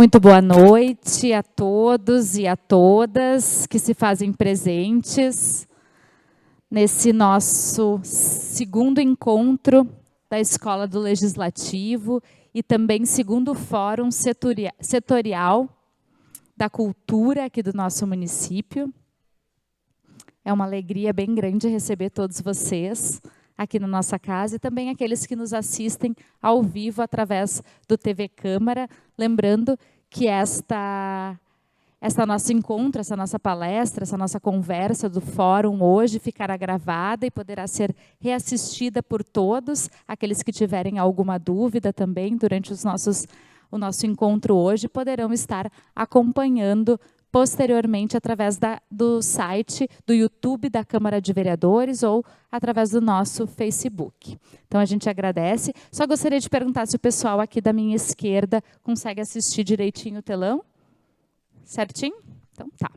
Muito boa noite a todos e a todas que se fazem presentes nesse nosso segundo encontro da Escola do Legislativo e também segundo fórum setorial da cultura aqui do nosso município. É uma alegria bem grande receber todos vocês aqui na nossa casa e também aqueles que nos assistem ao vivo através do TV Câmara. Lembrando que esta nosso encontro, essa nossa palestra, essa nossa conversa do fórum hoje ficará gravada e poderá ser reassistida por todos, aqueles que tiverem alguma dúvida também durante o nosso encontro hoje, poderão estar acompanhando posteriormente através do site, do YouTube da Câmara de Vereadores ou através do nosso Facebook. Então, a gente agradece. Só gostaria de perguntar se o pessoal aqui da minha esquerda consegue assistir direitinho o telão. Certinho? Então, tá.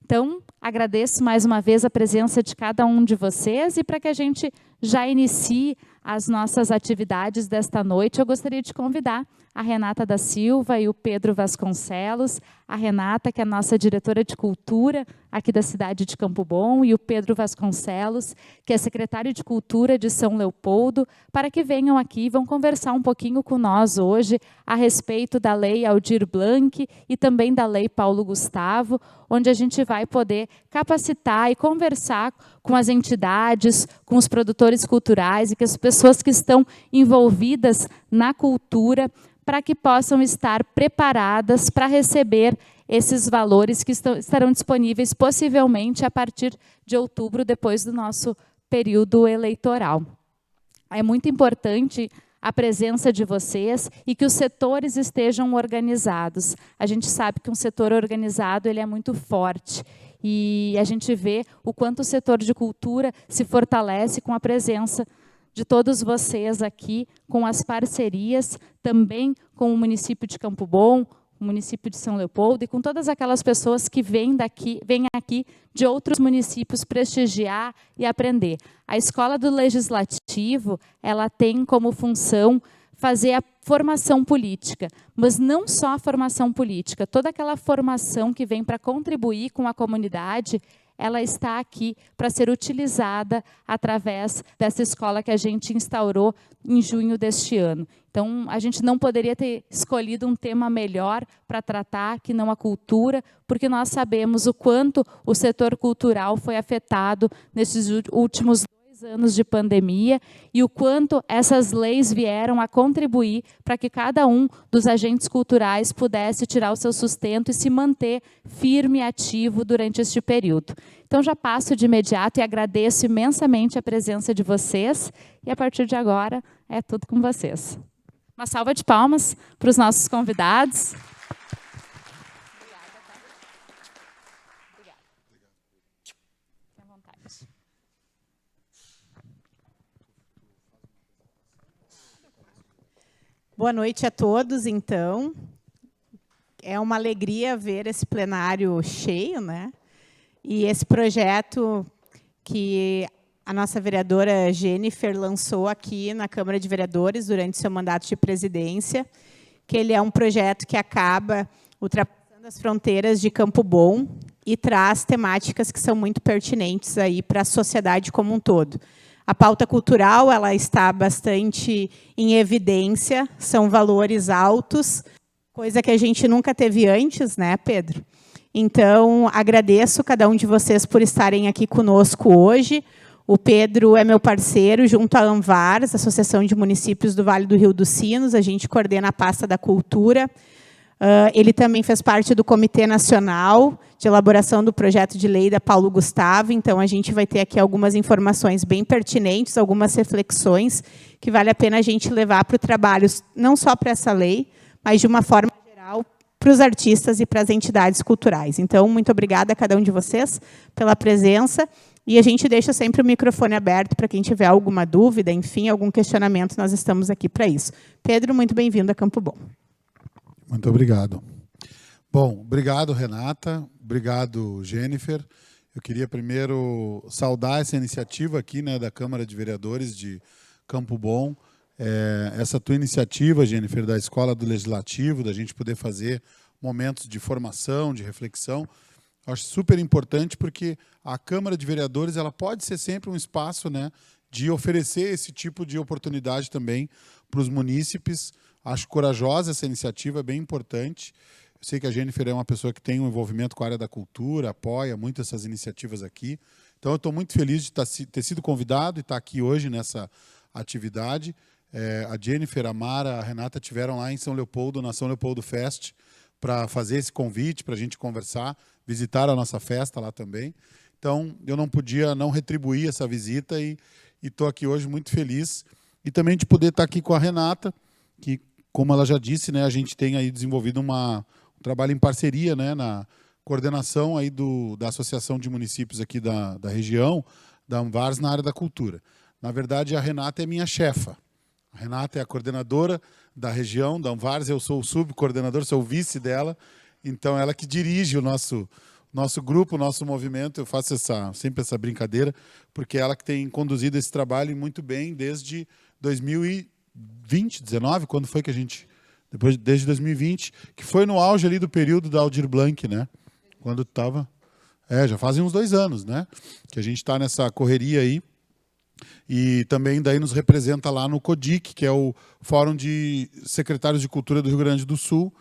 Então, agradeço mais uma vez a presença de cada um de vocês e para que a gente já inicie as nossas atividades desta noite, eu gostaria de convidar a Renata da Silva e o Pedro Vasconcelos, a Renata, que é a nossa diretora de cultura aqui da cidade de Campo Bom, e o Pedro Vasconcelos, que é secretário de cultura de São Leopoldo, para que venham aqui e vão conversar um pouquinho com nós hoje a respeito da Lei Aldir Blanc e também da Lei Paulo Gustavo, onde a gente vai poder capacitar e conversar com as entidades, com os produtores culturais e com as pessoas que estão envolvidas na cultura, para que possam estar preparadas para receber esses valores que estarão disponíveis possivelmente a partir de outubro, depois do nosso período eleitoral. É muito importante a presença de vocês e que os setores estejam organizados. A gente sabe que um setor organizado ele é muito forte e a gente vê o quanto o setor de cultura se fortalece com a presença de todos vocês aqui, com as parcerias, também com o município de Campo Bom, o município de São Leopoldo, e com todas aquelas pessoas que vêm aqui de outros municípios prestigiar e aprender. A Escola do Legislativo, ela tem como função fazer a formação política, mas não só a formação política, toda aquela formação que vem para contribuir com a comunidade, ela está aqui para ser utilizada através dessa escola que a gente instaurou em junho deste ano. Então, a gente não poderia ter escolhido um tema melhor para tratar que não a cultura, porque nós sabemos o quanto o setor cultural foi afetado nesses últimos 2 anos de pandemia e o quanto essas leis vieram a contribuir para que cada um dos agentes culturais pudesse tirar o seu sustento e se manter firme e ativo durante este período. Então, já passo de imediato e agradeço imensamente a presença de vocês e, a partir de agora, é tudo com vocês. Uma salva de palmas para os nossos convidados. Obrigada. Fique à vontade. Boa noite a todos, então. É uma alegria ver esse plenário cheio, né? E esse projeto que a nossa vereadora Jennifer lançou aqui na Câmara de Vereadores durante seu mandato de presidência, que ele é um projeto que acaba ultrapassando as fronteiras de Campo Bom e traz temáticas que são muito pertinentes aí para a sociedade como um todo. A pauta cultural ela está bastante em evidência, são valores altos, coisa que a gente nunca teve antes, né, Pedro? Então, agradeço cada um de vocês por estarem aqui conosco hoje. O Pedro é meu parceiro, junto à ANVARS, Associação de Municípios do Vale do Rio dos Sinos, a gente coordena a pasta da cultura. Ele também fez parte do Comitê Nacional de Elaboração do Projeto de Lei da Paulo Gustavo, então a gente vai ter aqui algumas informações bem pertinentes, algumas reflexões que vale a pena a gente levar para o trabalho, não só para essa lei, mas de uma forma geral para os artistas e para as entidades culturais. Então, muito obrigada a cada um de vocês pela presença e a gente deixa sempre o microfone aberto para quem tiver alguma dúvida, enfim, algum questionamento, nós estamos aqui para isso. Pedro, muito bem-vindo a Campo Bom. Muito obrigado. Bom, obrigado, Renata. Obrigado, Jennifer. Eu queria primeiro saudar essa iniciativa aqui, né, da Câmara de Vereadores de Campo Bom. essa tua iniciativa, Jennifer, da Escola do Legislativo, da gente poder fazer momentos de formação, de reflexão. Eu acho super importante porque a Câmara de Vereadores ela pode ser sempre um espaço, né, de oferecer esse tipo de oportunidade também para os munícipes. Acho corajosa essa iniciativa, é bem importante. Eu sei que a Jennifer é uma pessoa que tem um envolvimento com a área da cultura, apoia muito essas iniciativas aqui. Então, eu estou muito feliz de ter sido convidado e estar aqui hoje nessa atividade. A Jennifer, a Mara, a Renata tiveram lá em São Leopoldo, na São Leopoldo Fest, para fazer esse convite, para a gente conversar, visitar a nossa festa lá também. Então, eu não podia não retribuir essa visita e estou aqui hoje muito feliz. E também de poder estar aqui com a Renata, que, como ela já disse, né, a gente tem aí desenvolvido um trabalho em parceria, né, na coordenação aí da Associação de Municípios aqui da região, da Anvars, na área da cultura. Na verdade, a Renata é minha chefa. A Renata é a coordenadora da região, da Anvars, eu sou o subcoordenador, sou o vice dela, então ela que dirige o nosso grupo, o nosso movimento. Eu faço sempre essa brincadeira, porque ela que tem conduzido esse trabalho muito bem desde 2020, 19, quando foi que a gente... desde 2020, que foi no auge ali do período da Aldir Blanc, né? Quando estava... já fazem uns 2 anos, né? Que a gente está nessa correria aí. E também daí nos representa lá no CODIC, que é o Fórum de Secretários de Cultura do Rio Grande do Sul.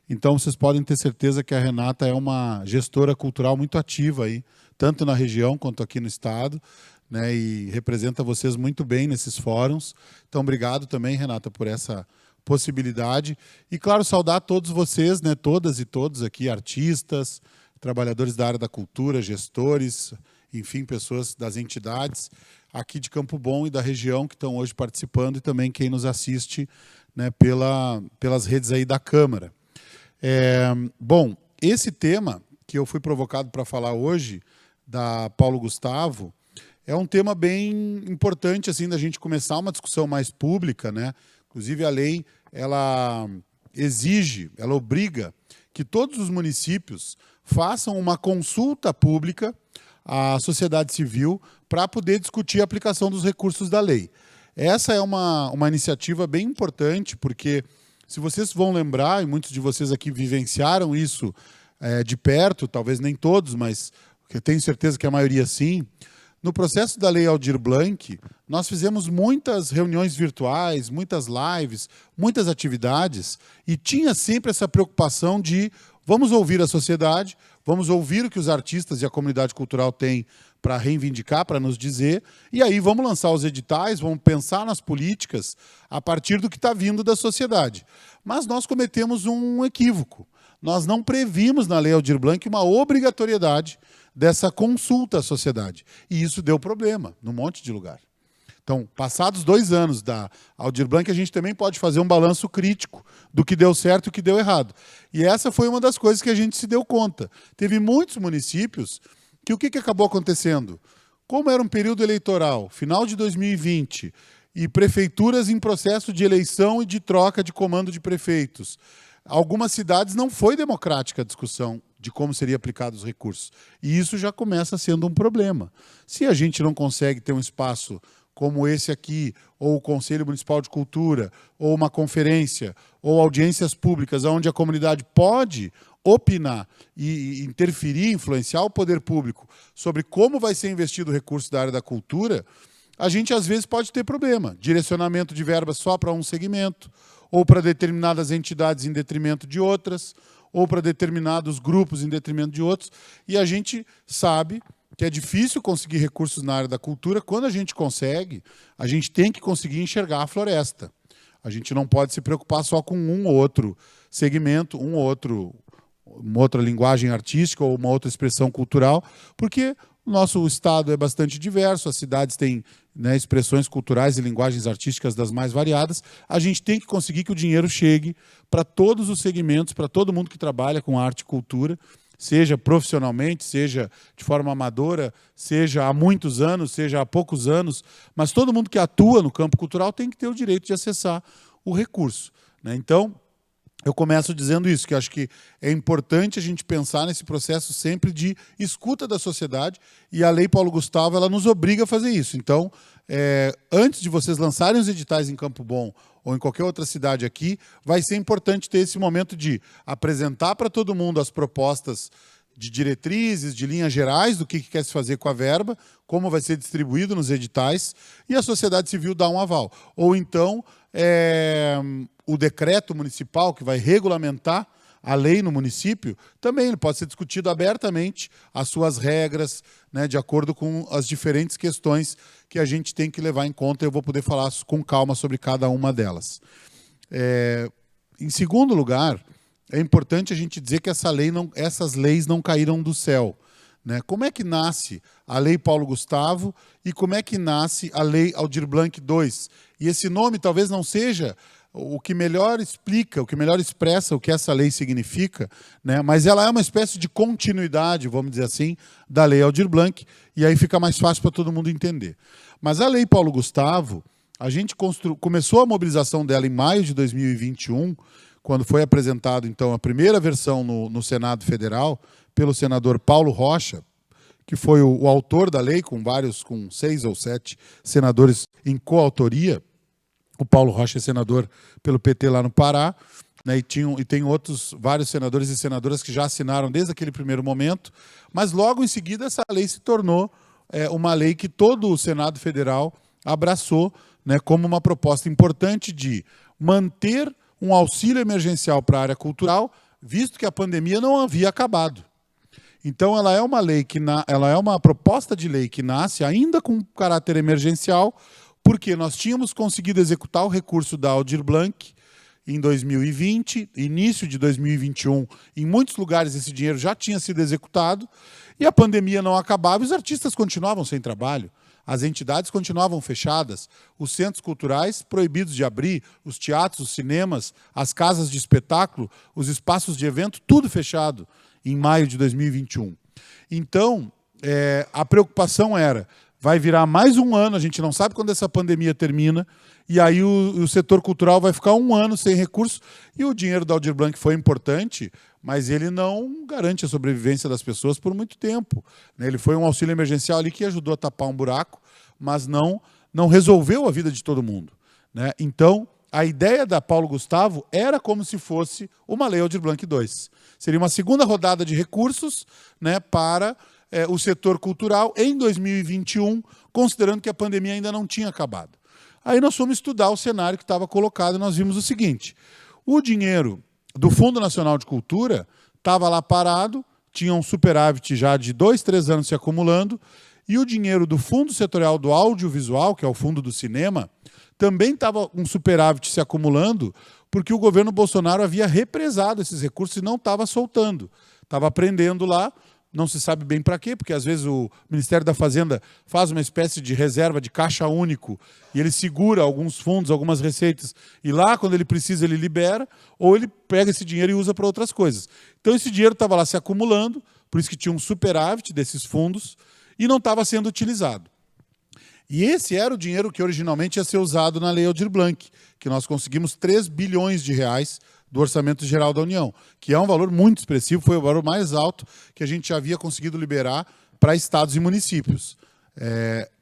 Então, vocês podem ter certeza que a Renata é uma gestora cultural muito ativa aí, tanto na região quanto aqui no estado, né? E representa vocês muito bem nesses fóruns. Então, obrigado também, Renata, por essa possibilidade. E, claro, saudar todos vocês, né? Todas e todos aqui, artistas, trabalhadores da área da cultura, gestores, enfim, pessoas das entidades aqui de Campo Bom e da região que estão hoje participando e também quem nos assiste, né, pelas redes aí da Câmara. Bom, esse tema que eu fui provocado para falar hoje, da Paulo Gustavo, é um tema bem importante assim, da gente começar uma discussão mais pública, né? Inclusive, a lei ela exige, ela obriga que todos os municípios façam uma consulta pública à sociedade civil para poder discutir a aplicação dos recursos da lei. Essa é uma iniciativa bem importante, porque, se vocês vão lembrar, e muitos de vocês aqui vivenciaram isso de perto, talvez nem todos, mas eu tenho certeza que a maioria sim, no processo da Lei Aldir Blanc, nós fizemos muitas reuniões virtuais, muitas lives, muitas atividades, e tinha sempre essa preocupação de vamos ouvir a sociedade, vamos ouvir o que os artistas e a comunidade cultural têm para reivindicar, para nos dizer, e aí vamos lançar os editais, vamos pensar nas políticas a partir do que está vindo da sociedade. Mas nós cometemos um equívoco. Nós não previmos na Lei Aldir Blanc uma obrigatoriedade dessa consulta à sociedade. E isso deu problema num monte de lugar. Então, passados 2 anos da Aldir Blanc, a gente também pode fazer um balanço crítico do que deu certo e o que deu errado. E essa foi uma das coisas que a gente se deu conta. Teve muitos municípios que o que acabou acontecendo? Como era um período eleitoral, final de 2020, e prefeituras em processo de eleição e de troca de comando de prefeitos, algumas cidades não foi democrática a discussão de como seria aplicado os recursos. E isso já começa sendo um problema. Se a gente não consegue ter um espaço como esse aqui, ou o Conselho Municipal de Cultura, ou uma conferência, ou audiências públicas, onde a comunidade pode opinar e interferir, influenciar o poder público sobre como vai ser investido o recurso da área da cultura, a gente às vezes pode ter problema. Direcionamento de verbas só para um segmento, ou para determinadas entidades em detrimento de outras, ou para determinados grupos em detrimento de outros, e a gente sabe que é difícil conseguir recursos na área da cultura. Quando a gente consegue, a gente tem que conseguir enxergar a floresta. A gente não pode se preocupar só com um ou outro segmento, uma outra linguagem artística ou uma outra expressão cultural, porque o nosso estado é bastante diverso, as cidades têm, né, expressões culturais e linguagens artísticas das mais variadas. A gente tem que conseguir que o dinheiro chegue para todos os segmentos, para todo mundo que trabalha com arte e cultura, seja profissionalmente, seja de forma amadora, seja há muitos anos, seja há poucos anos, mas todo mundo que atua no campo cultural tem que ter o direito de acessar o recurso, né? Então, eu começo dizendo isso, que eu acho que é importante a gente pensar nesse processo sempre de escuta da sociedade, e a Lei Paulo Gustavo ela nos obriga a fazer isso. Então, antes de vocês lançarem os editais em Campo Bom ou em qualquer outra cidade aqui, vai ser importante ter esse momento de apresentar para todo mundo as propostas de diretrizes, de linhas gerais do que quer se fazer com a verba, como vai ser distribuído nos editais, e a sociedade civil dá um aval. Ou então, o decreto municipal que vai regulamentar a lei no município, também pode ser discutido abertamente as suas regras, né, de acordo com as diferentes questões que a gente tem que levar em conta, e eu vou poder falar com calma sobre cada uma delas. Em segundo lugar, é importante a gente dizer que essas leis não caíram do céu, né? Como é que nasce a Lei Paulo Gustavo e como é que nasce a Lei Aldir Blanc II? E esse nome talvez não seja o que melhor explica, o que melhor expressa o que essa lei significa, né? Mas ela é uma espécie de continuidade, vamos dizer assim, da Lei Aldir Blanc, e aí fica mais fácil para todo mundo entender. Mas a Lei Paulo Gustavo, a gente começou a mobilização dela em maio de 2021, quando foi apresentado, então, a primeira versão no Senado Federal, pelo senador Paulo Rocha, que foi o autor da lei, com 6 ou 7 senadores em coautoria. O Paulo Rocha é senador pelo PT lá no Pará, né, e tem vários senadores e senadoras que já assinaram desde aquele primeiro momento, mas logo em seguida essa lei se tornou uma lei que todo o Senado Federal abraçou, né, como uma proposta importante de manter um auxílio emergencial para a área cultural, visto que a pandemia não havia acabado. Então, ela é uma proposta de lei que nasce ainda com caráter emergencial, porque nós tínhamos conseguido executar o recurso da Aldir Blanc em 2020, início de 2021, em muitos lugares esse dinheiro já tinha sido executado, e a pandemia não acabava e os artistas continuavam sem trabalho. As entidades continuavam fechadas, os centros culturais proibidos de abrir, os teatros, os cinemas, as casas de espetáculo, os espaços de evento, tudo fechado em maio de 2021. Então, a preocupação era, vai virar mais um ano, a gente não sabe quando essa pandemia termina, e aí o setor cultural vai ficar um ano sem recursos, e o dinheiro da Aldir Blanc foi importante, mas ele não garante a sobrevivência das pessoas por muito tempo. Ele foi um auxílio emergencial ali que ajudou a tapar um buraco, mas não resolveu a vida de todo mundo, né? Então, a ideia da Paulo Gustavo era como se fosse uma Lei Aldir Blanc II. Seria uma segunda rodada de recursos, né, para o setor cultural em 2021, considerando que a pandemia ainda não tinha acabado. Aí nós fomos estudar o cenário que estava colocado e nós vimos o seguinte: o dinheiro do Fundo Nacional de Cultura estava lá parado, tinha um superávit já de 2, 3 anos se acumulando, e o dinheiro do Fundo Setorial do Audiovisual, que é o fundo do cinema, também estava um superávit se acumulando, porque o governo Bolsonaro havia represado esses recursos e não estava soltando. Estava prendendo lá, não se sabe bem para quê, porque às vezes o Ministério da Fazenda faz uma espécie de reserva de caixa único e ele segura alguns fundos, algumas receitas, e lá, quando ele precisa, ele libera, ou ele pega esse dinheiro e usa para outras coisas. Então esse dinheiro estava lá se acumulando, por isso que tinha um superávit desses fundos, e não estava sendo utilizado. E esse era o dinheiro que originalmente ia ser usado na Lei Aldir Blanc, que nós conseguimos 3 bilhões de reais do Orçamento Geral da União, que é um valor muito expressivo, foi o valor mais alto que a gente já havia conseguido liberar para estados e municípios.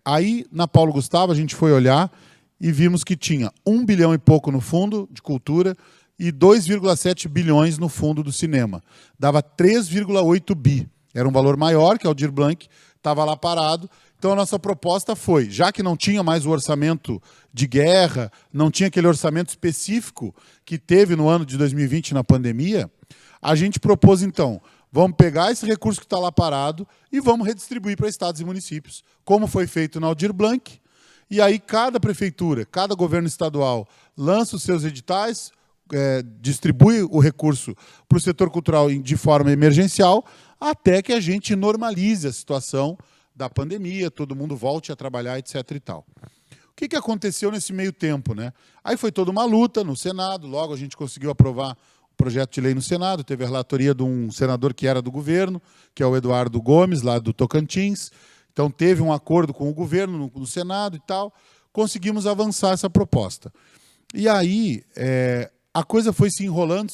Aí, na Paulo Gustavo, a gente foi olhar e vimos que tinha 1 bilhão e pouco no Fundo de Cultura e 2,7 bilhões no Fundo do Cinema. Dava 3,8 bi. Era um valor maior que o Aldir Blanc, estava lá parado. Então, a nossa proposta foi, já que não tinha mais o orçamento de guerra, não tinha aquele orçamento específico que teve no ano de 2020 na pandemia, a gente propôs, então, vamos pegar esse recurso que está lá parado e vamos redistribuir para estados e municípios, como foi feito na Aldir Blanc, e aí cada prefeitura, cada governo estadual lança os seus editais, distribui o recurso para o setor cultural de forma emergencial, até que a gente normalize a situação da pandemia, todo mundo volte a trabalhar, etc. e tal. O que aconteceu nesse meio tempo, né? Aí foi toda uma luta no Senado, logo a gente conseguiu aprovar o projeto de lei no Senado, teve a relatoria de um senador que era do governo, que é o Eduardo Gomes, lá do Tocantins. Então teve um acordo com o governo no Senado e tal, conseguimos avançar essa proposta. E aí, a coisa foi se enrolando,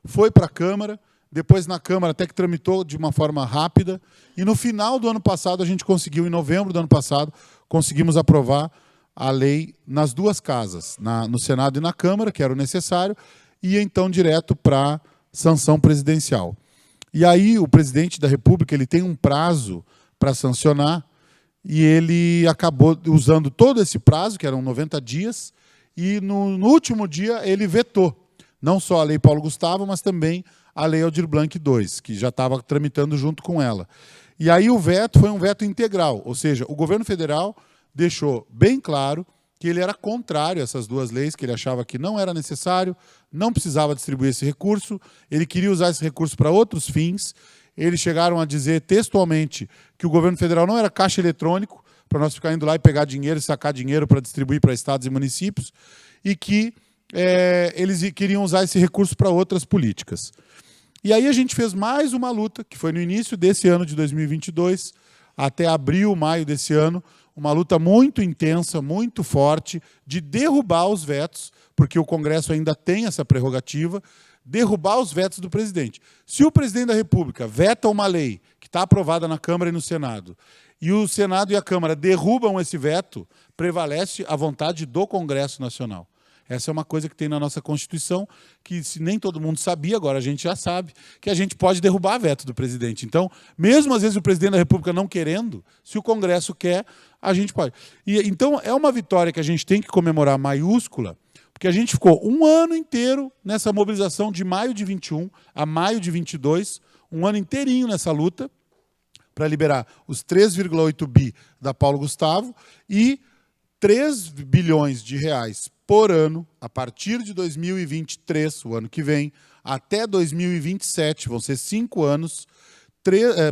foi para a Câmara, depois na Câmara até que tramitou de uma forma rápida, e no final do ano passado a gente conseguiu, em novembro do ano passado, conseguimos aprovar a lei nas duas casas, no Senado e na Câmara, que era o necessário, e então direto para sanção presidencial. E aí o presidente da República ele tem um prazo para sancionar, e ele acabou usando todo esse prazo, que eram 90 dias, e no último dia ele vetou, não só a Lei Paulo Gustavo, mas também a Lei Aldir Blanc II, que já estava tramitando junto com ela. E aí o veto foi um veto integral, ou seja, o governo federal deixou bem claro que ele era contrário a essas duas leis, que ele achava que não era necessário, não precisava distribuir esse recurso, ele queria usar esse recurso para outros fins. Eles chegaram a dizer textualmente que o governo federal não era caixa eletrônico, para nós ficar indo lá e pegar dinheiro e sacar dinheiro para distribuir para estados e municípios, e que eles queriam usar esse recurso para outras políticas. E aí a gente fez mais uma luta, que foi no início desse ano de 2022, até abril, maio desse ano, uma luta muito intensa, muito forte, de derrubar os vetos, porque o Congresso ainda tem essa prerrogativa, derrubar os vetos do presidente. Se o presidente da República veta uma lei que está aprovada na Câmara e no Senado, e o Senado e a Câmara derrubam esse veto, prevalece a vontade do Congresso Nacional. Essa é uma coisa que tem na nossa Constituição, que se nem todo mundo sabia, agora a gente já sabe, que a gente pode derrubar veto do presidente. Então, mesmo às vezes o presidente da República não querendo, se o Congresso quer, a gente pode. Então, é uma vitória que a gente tem que comemorar maiúscula, porque a gente ficou um ano inteiro nessa mobilização de maio de 21 a maio de 22, um ano inteirinho nessa luta, para liberar os 3,8 bi da Paulo Gustavo e 3 bilhões de reais por ano, a partir de 2023, o ano que vem, até 2027, vão ser 5 anos,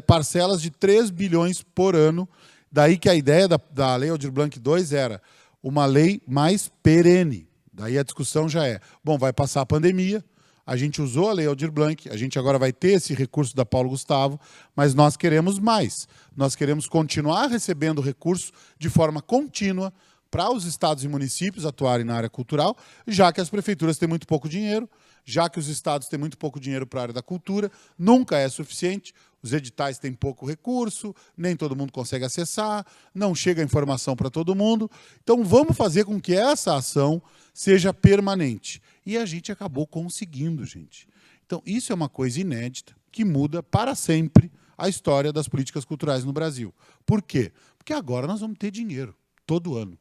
parcelas de 3 bilhões por ano. Daí que a ideia da Lei Aldir Blanc II era uma lei mais perene. Daí a discussão já é, bom, vai passar a pandemia, a gente usou a Lei Aldir Blanc, a gente agora vai ter esse recurso da Paulo Gustavo, mas nós queremos mais. Nós queremos continuar recebendo recurso de forma contínua, para os estados e municípios atuarem na área cultural, já que as prefeituras têm muito pouco dinheiro, já que os estados têm muito pouco dinheiro para a área da cultura, nunca é suficiente, os editais têm pouco recurso, nem todo mundo consegue acessar, não chega a informação para todo mundo. Então, vamos fazer com que essa ação seja permanente. E a gente acabou conseguindo, gente. Então, isso é uma coisa inédita, que muda para sempre a história das políticas culturais no Brasil. Por quê? Porque agora nós vamos ter dinheiro, todo ano.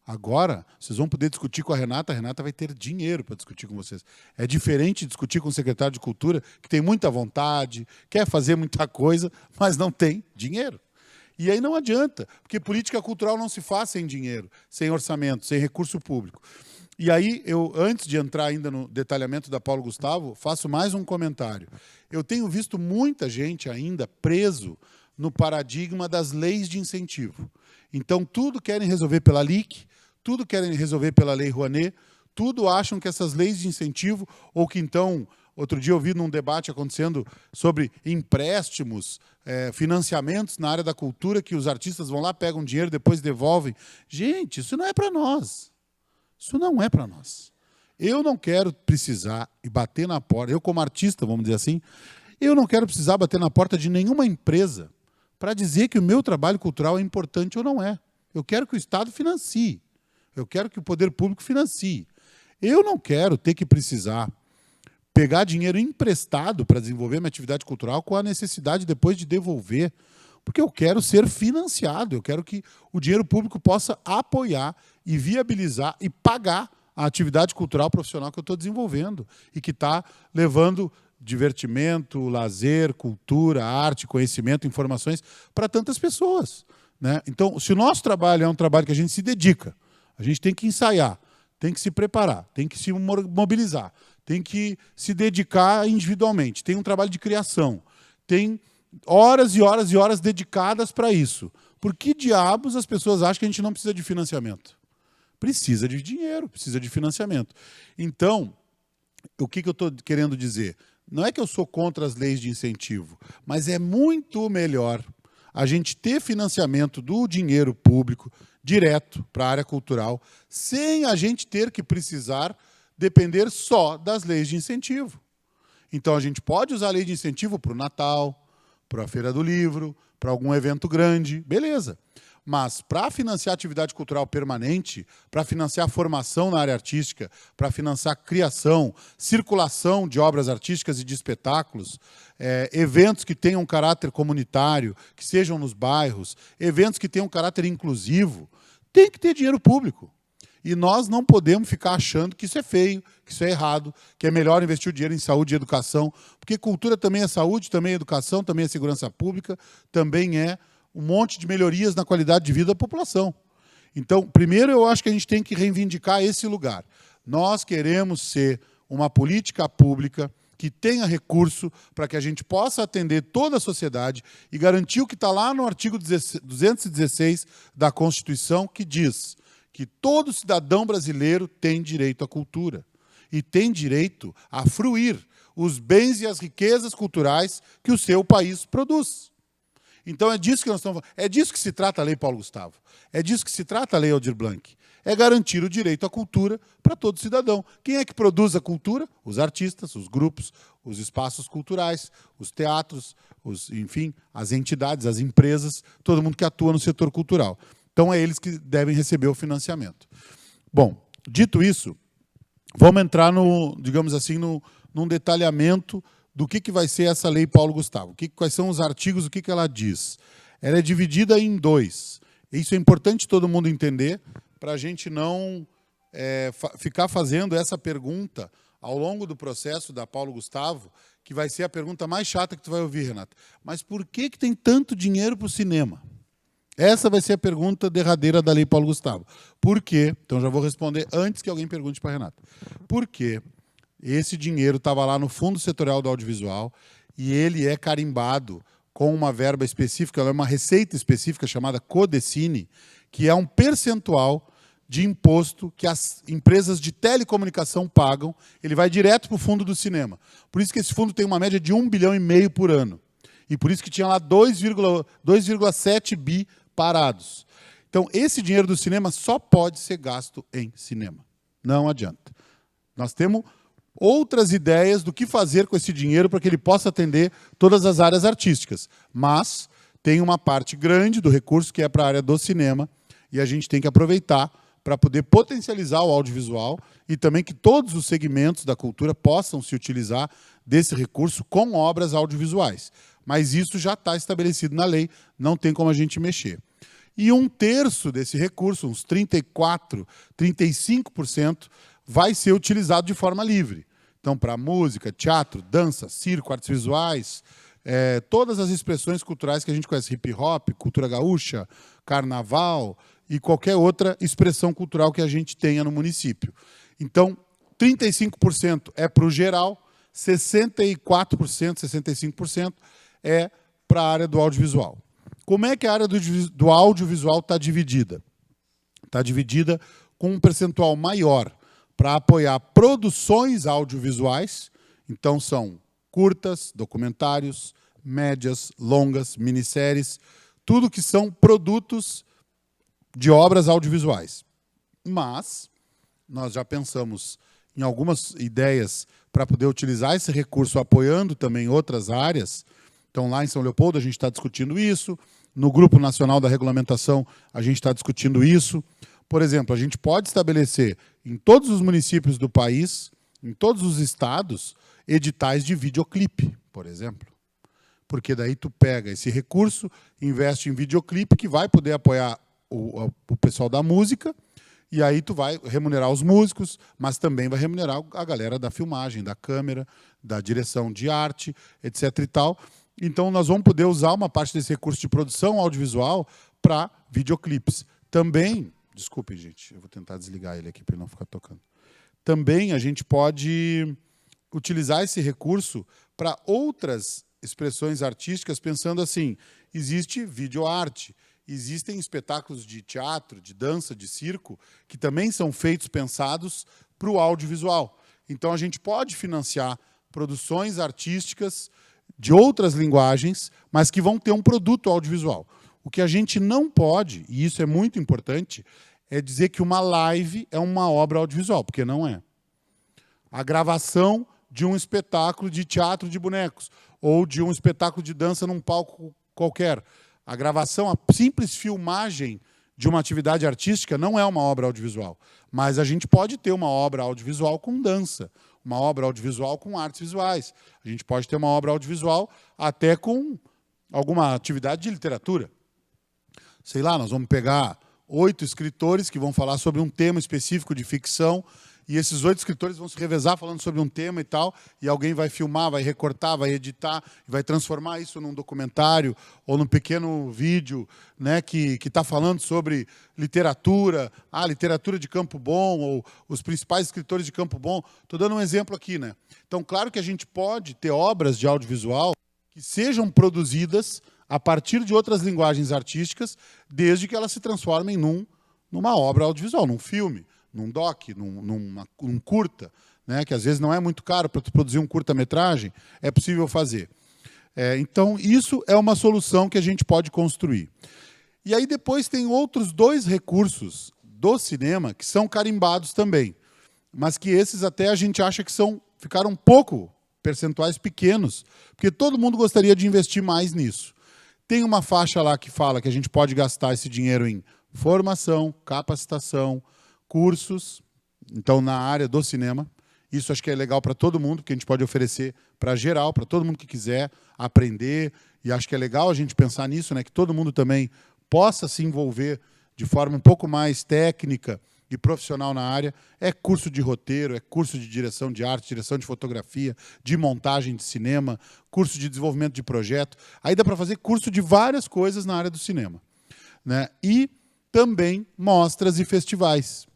Agora, vocês vão poder discutir com a Renata vai ter dinheiro para discutir com vocês. É diferente de discutir com o secretário de Cultura, que tem muita vontade, quer fazer muita coisa, mas não tem dinheiro. E aí não adianta, porque política cultural não se faz sem dinheiro, sem orçamento, sem recurso público. E aí, antes de entrar ainda no detalhamento da Paulo Gustavo, faço mais um comentário. Eu tenho visto muita gente ainda preso no paradigma das leis de incentivo. Então, tudo querem resolver pela LIC, tudo querem resolver pela Lei Rouanet, tudo acham que essas leis de incentivo, ou que então, outro dia eu vi num debate acontecendo sobre empréstimos, financiamentos na área da cultura, que os artistas vão lá, pegam dinheiro, depois devolvem. Gente, isso não é para nós. Isso não é para nós. Eu não quero precisar e bater na porta, eu como artista, vamos dizer assim, eu não quero precisar bater na porta de nenhuma empresa para dizer que o meu trabalho cultural é importante ou não é. Eu quero que o Estado financie. Eu quero que o poder público financie. Eu não quero ter que precisar pegar dinheiro emprestado para desenvolver minha atividade cultural com a necessidade depois de devolver, porque eu quero ser financiado, eu quero que o dinheiro público possa apoiar e viabilizar e pagar a atividade cultural profissional que eu estou desenvolvendo e que está levando divertimento, lazer, cultura, arte, conhecimento, informações para tantas pessoas, né? Então, se o nosso trabalho é um trabalho que a gente se dedica, a gente tem que ensaiar, tem que se preparar, tem que se mobilizar, tem que se dedicar individualmente, tem um trabalho de criação, tem horas e horas e horas dedicadas para isso. Por que diabos as pessoas acham que a gente não precisa de financiamento? Precisa de dinheiro, precisa de financiamento. Então, o que eu estou querendo dizer? Não é que eu sou contra as leis de incentivo, mas é muito melhor a gente ter financiamento do dinheiro público direto para a área cultural, sem a gente ter que precisar depender só das leis de incentivo. Então, a gente pode usar a lei de incentivo para o Natal, para a Feira do Livro, para algum evento grande, beleza. Mas, para financiar atividade cultural permanente, para financiar formação na área artística, para financiar criação, circulação de obras artísticas e de espetáculos, eventos que tenham caráter comunitário, que sejam nos bairros, eventos que tenham caráter inclusivo, tem que ter dinheiro público. E nós não podemos ficar achando que isso é feio, que isso é errado, que é melhor investir o dinheiro em saúde e educação, porque cultura também é saúde, também é educação, também é segurança pública, também é um monte de melhorias na qualidade de vida da população. Então, primeiro, eu acho que a gente tem que reivindicar esse lugar. Nós queremos ser uma política pública que tenha recurso para que a gente possa atender toda a sociedade e garantir o que está lá no artigo 216 da Constituição, que diz que todo cidadão brasileiro tem direito à cultura e tem direito a fruir os bens e as riquezas culturais que o seu país produz. Então é disso que nós estamos falando. É disso que se trata a Lei Paulo Gustavo. É disso que se trata a Lei Aldir Blanc. É garantir o direito à cultura para todo cidadão. Quem é que produz a cultura? Os artistas, os grupos, os espaços culturais, os teatros, enfim, as entidades, as empresas, todo mundo que atua no setor cultural. Então, é eles que devem receber o financiamento. Bom, dito isso, vamos entrar digamos assim, num detalhamento do que vai ser essa Lei Paulo Gustavo. Quais são os artigos, o que ela diz. Ela é dividida em 2. Isso é importante todo mundo entender, para a gente não ficar fazendo essa pergunta ao longo do processo da Paulo Gustavo, que vai ser a pergunta mais chata que tu vai ouvir, Renata. Mas por que tem tanto dinheiro para o cinema? Essa vai ser a pergunta derradeira da Lei Paulo Gustavo. Por quê? Então, já vou responder antes que alguém pergunte para a Renata. Por quê? Esse dinheiro estava lá no Fundo Setorial do Audiovisual e ele é carimbado com uma verba específica, uma receita específica chamada Codecine, que é um percentual de imposto que as empresas de telecomunicação pagam. Ele vai direto para o fundo do cinema. Por isso que esse fundo tem uma média de 1,5 bilhão por ano. E por isso que tinha lá 2,7 bi parados. Então, esse dinheiro do cinema só pode ser gasto em cinema. Não adianta. Nós temos outras ideias do que fazer com esse dinheiro para que ele possa atender todas as áreas artísticas. Mas tem uma parte grande do recurso que é para a área do cinema e a gente tem que aproveitar para poder potencializar o audiovisual e também que todos os segmentos da cultura possam se utilizar desse recurso com obras audiovisuais. Mas isso já está estabelecido na lei, não tem como a gente mexer. E 1/3 desse recurso, uns 34%, 35%, vai ser utilizado de forma livre. Então, para música, teatro, dança, circo, artes visuais, todas as expressões culturais que a gente conhece, hip-hop, cultura gaúcha, carnaval e qualquer outra expressão cultural que a gente tenha no município. Então, 35% é para o geral, 64%, 65% é para a área do audiovisual. Como é que a área do audiovisual está dividida? Está dividida com um percentual maior para apoiar produções audiovisuais. Então, são curtas, documentários, médias, longas, minisséries, tudo que são produtos de obras audiovisuais. Mas nós já pensamos em algumas ideias para poder utilizar esse recurso apoiando também outras áreas. Então, lá em São Leopoldo, a gente está discutindo isso. No Grupo Nacional da Regulamentação, a gente está discutindo isso. Por exemplo, a gente pode estabelecer em todos os municípios do país, em todos os estados, editais de videoclipe, por exemplo. Porque daí tu pega esse recurso, investe em videoclipe, que vai poder apoiar o pessoal da música, e aí tu vai remunerar os músicos, mas também vai remunerar a galera da filmagem, da câmera, da direção de arte, etc. e tal. Então, nós vamos poder usar uma parte desse recurso de produção audiovisual para videoclipes. Também, desculpem, gente, eu vou tentar desligar ele aqui para ele não ficar tocando. Também a gente pode utilizar esse recurso para outras expressões artísticas, pensando assim, existe videoarte, existem espetáculos de teatro, de dança, de circo, que também são feitos, pensados para o audiovisual. Então, a gente pode financiar produções artísticas de outras linguagens, mas que vão ter um produto audiovisual. O que a gente não pode, e isso é muito importante, é dizer que uma live é uma obra audiovisual, porque não é. a gravação de um espetáculo de teatro de bonecos ou de um espetáculo de dança num palco qualquer. A gravação, a simples filmagem de uma atividade artística não é uma obra audiovisual, mas a gente pode ter uma obra audiovisual com dança, uma obra audiovisual com artes visuais. A gente pode ter uma obra audiovisual até com alguma atividade de literatura. Sei lá, nós vamos pegar 8 escritores que vão falar sobre um tema específico de ficção, e esses 8 escritores vão se revezar falando sobre um tema e tal, e alguém vai filmar, vai recortar, vai editar, vai transformar isso num documentário ou num pequeno vídeo, né, que está falando sobre literatura, literatura de Campo Bom, ou os principais escritores de Campo Bom. Estou dando um exemplo aqui, né? Então, claro que a gente pode ter obras de audiovisual que sejam produzidas a partir de outras linguagens artísticas, desde que elas se transformem numa obra audiovisual, num filme, num doc, num curta, né, que às vezes não é muito caro para produzir um curta-metragem, é possível fazer. Então, isso é uma solução que a gente pode construir. E aí depois tem outros 2 recursos do cinema que são carimbados também, mas que esses até a gente acha que ficaram um pouco percentuais pequenos, porque todo mundo gostaria de investir mais nisso. Tem uma faixa lá que fala que a gente pode gastar esse dinheiro em formação, capacitação, cursos, então na área do cinema. Isso acho que é legal para todo mundo, porque a gente pode oferecer para geral, para todo mundo que quiser aprender, e acho que é legal a gente pensar nisso, né, que todo mundo também possa se envolver de forma um pouco mais técnica e profissional na área. É curso de roteiro, é curso de direção de arte, direção de fotografia, de montagem de cinema, curso de desenvolvimento de projeto. Aí dá para fazer curso de várias coisas na área do cinema, né? E também mostras e festivais,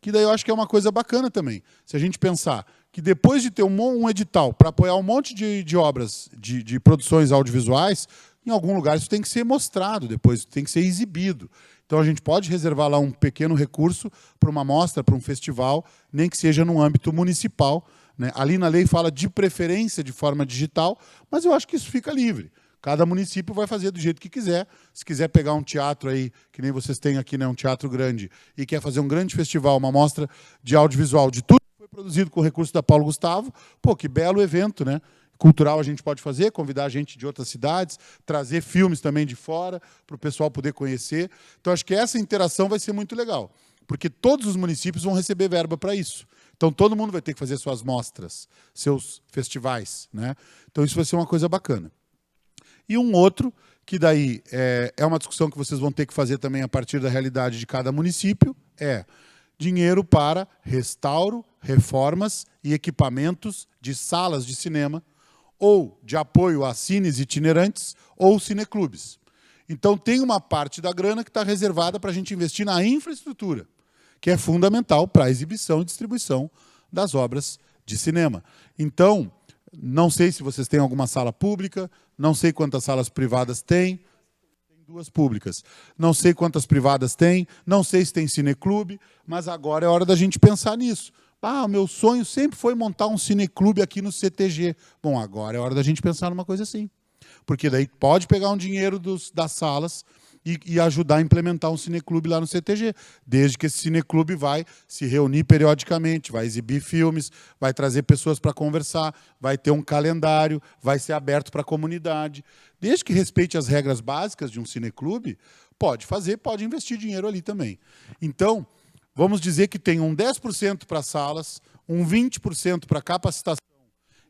que daí eu acho que é uma coisa bacana também. Se a gente pensar que depois de ter um edital para apoiar um monte de obras, de produções audiovisuais, em algum lugar isso tem que ser mostrado depois, tem que ser exibido. Então a gente pode reservar lá um pequeno recurso para uma mostra, para um festival, nem que seja no âmbito municipal, né? Ali na lei fala de preferência de forma digital, mas eu acho que isso fica livre. Cada município vai fazer do jeito que quiser. Se quiser pegar um teatro aí, que nem vocês têm aqui, né, um teatro grande, e quer fazer um grande festival, uma mostra de audiovisual de tudo que foi produzido com o recurso da Paulo Gustavo, pô, que belo evento, né? Cultural a gente pode fazer, convidar gente de outras cidades, trazer filmes também de fora, para o pessoal poder conhecer. Então, acho que essa interação vai ser muito legal, porque todos os municípios vão receber verba para isso. Então, todo mundo vai ter que fazer suas mostras, seus festivais, né? Então, isso vai ser uma coisa bacana. E um outro, que daí é uma discussão que vocês vão ter que fazer também a partir da realidade de cada município, é dinheiro para restauro, reformas e equipamentos de salas de cinema, ou de apoio a cines itinerantes ou cineclubes. Então, tem uma parte da grana que está reservada para a gente investir na infraestrutura, que é fundamental para a exibição e distribuição das obras de cinema. Então, não sei se vocês têm alguma sala pública, não sei quantas salas privadas tem 2 públicas. Não sei quantas privadas tem, não sei se tem cineclube, mas agora é hora da gente pensar nisso. O meu sonho sempre foi montar um cineclube aqui no CTG. Bom, agora é hora da gente pensar numa coisa assim. Porque daí pode pegar um dinheiro das salas e ajudar a implementar um cineclube lá no CTG, desde que esse cineclube vai se reunir periodicamente, vai exibir filmes, vai trazer pessoas para conversar, vai ter um calendário, vai ser aberto para a comunidade. Desde que respeite as regras básicas de um cineclube, pode fazer, pode investir dinheiro ali também. Então, vamos dizer que tem um 10% para salas, um 20% para capacitação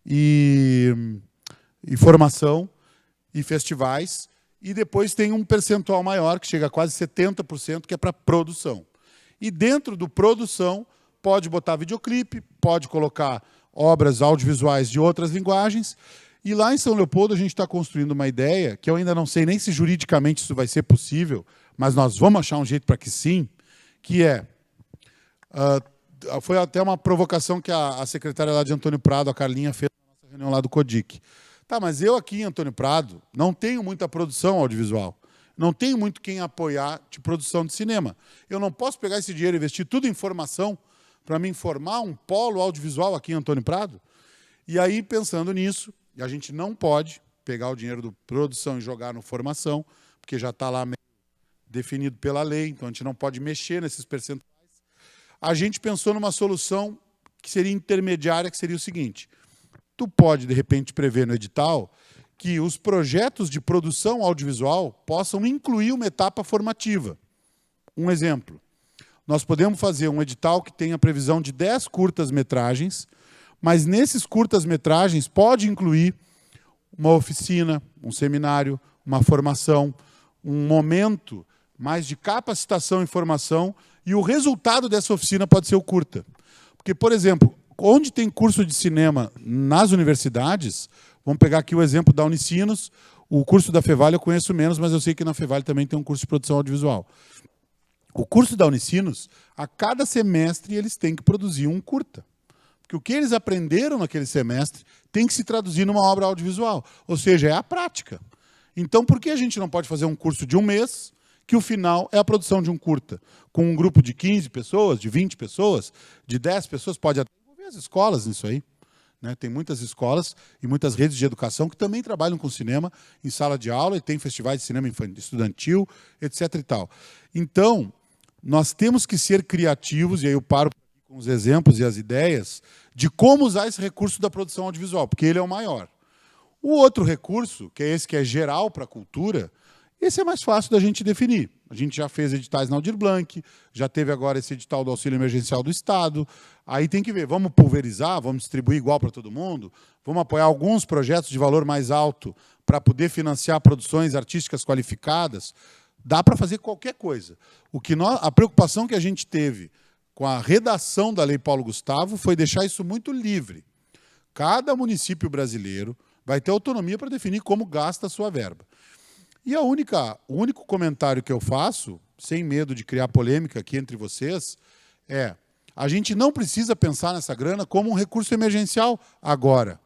e formação e festivais, e depois tem um percentual maior, que chega a quase 70%, que é para produção. E dentro do produção, pode botar videoclipe, pode colocar obras audiovisuais de outras linguagens. E lá em São Leopoldo a gente está construindo uma ideia, que eu ainda não sei nem se juridicamente isso vai ser possível, mas nós vamos achar um jeito para que sim, que foi até uma provocação que a secretária lá de Antônio Prado, a Carlinha, fez na nossa reunião lá do CODIC. Tá, mas eu aqui em Antônio Prado não tenho muita produção audiovisual. Não tenho muito quem apoiar de produção de cinema. Eu não posso pegar esse dinheiro e investir tudo em formação para me formar um polo audiovisual aqui em Antônio Prado? E aí, pensando nisso, a gente não pode pegar o dinheiro do produção e jogar no formação, porque já está lá definido pela lei, então a gente não pode mexer nesses percentuais. A gente pensou numa solução que seria intermediária, que seria o seguinte: tu pode, de repente, prever no edital que os projetos de produção audiovisual possam incluir uma etapa formativa. Um exemplo, nós podemos fazer um edital que tenha previsão de 10 curtas-metragens, mas nesses curtas-metragens pode incluir uma oficina, um seminário, uma formação, um momento mais de capacitação e formação, e o resultado dessa oficina pode ser o curta. Porque, por exemplo, onde tem curso de cinema nas universidades, vamos pegar aqui o exemplo da Unicinos, o curso da Fevale eu conheço menos, mas eu sei que na Fevale também tem um curso de produção audiovisual. O curso da Unicinos, a cada semestre eles têm que produzir um curta. Porque o que eles aprenderam naquele semestre tem que se traduzir numa obra audiovisual. Ou seja, é a prática. Então, por que a gente não pode fazer um curso de um mês, que o final é a produção de um curta? Com um grupo de 15 pessoas, de 20 pessoas, de 10 pessoas, pode até envolver as escolas nisso aí. Né? Tem muitas escolas e muitas redes de educação que também trabalham com cinema em sala de aula e tem festivais de cinema estudantil, etc. e tal. Então, nós temos que ser criativos, e aí eu paro com os exemplos e as ideias, de como usar esse recurso da produção audiovisual, porque ele é o maior. O outro recurso, que é esse que é geral para a cultura, esse é mais fácil da gente definir. A gente já fez editais na Aldir Blanc, já teve agora esse edital do auxílio emergencial do Estado. Aí tem que ver, vamos pulverizar, vamos distribuir igual para todo mundo, vamos apoiar alguns projetos de valor mais alto para poder financiar produções artísticas qualificadas. Dá para fazer qualquer coisa. A preocupação que a gente teve com a redação da Lei Paulo Gustavo foi deixar isso muito livre. Cada município brasileiro vai ter autonomia para definir como gasta a sua verba. E o único comentário que eu faço, sem medo de criar polêmica aqui entre vocês, é: a gente não precisa pensar nessa grana como um recurso emergencial agora.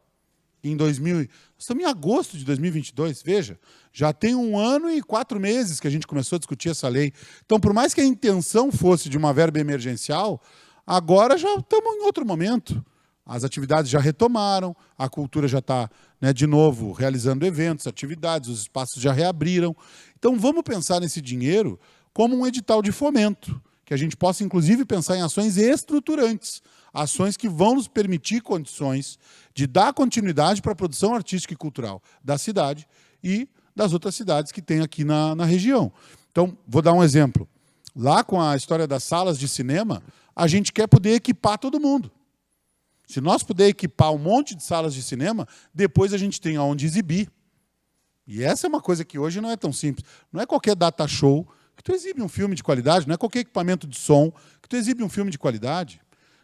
Estamos em agosto de 2022, veja, já tem 1 ano e 4 meses que a gente começou a discutir essa lei. Então, por mais que a intenção fosse de uma verba emergencial, agora já estamos em outro momento. As atividades já retomaram, a cultura já está, né, de novo realizando eventos, atividades, os espaços já reabriram. Então, vamos pensar nesse dinheiro como um edital de fomento, que a gente possa, inclusive, pensar em ações estruturantes, ações que vão nos permitir condições de dar continuidade para a produção artística e cultural da cidade e das outras cidades que tem aqui na região. Então, vou dar um exemplo. Lá com a história das salas de cinema, a gente quer poder equipar todo mundo. Se nós puder equipar um monte de salas de cinema, depois a gente tem aonde exibir. E essa é uma coisa que hoje não é tão simples. Não é qualquer data show que tu exibe um filme de qualidade, não é qualquer equipamento de som que tu exibe um filme de qualidade.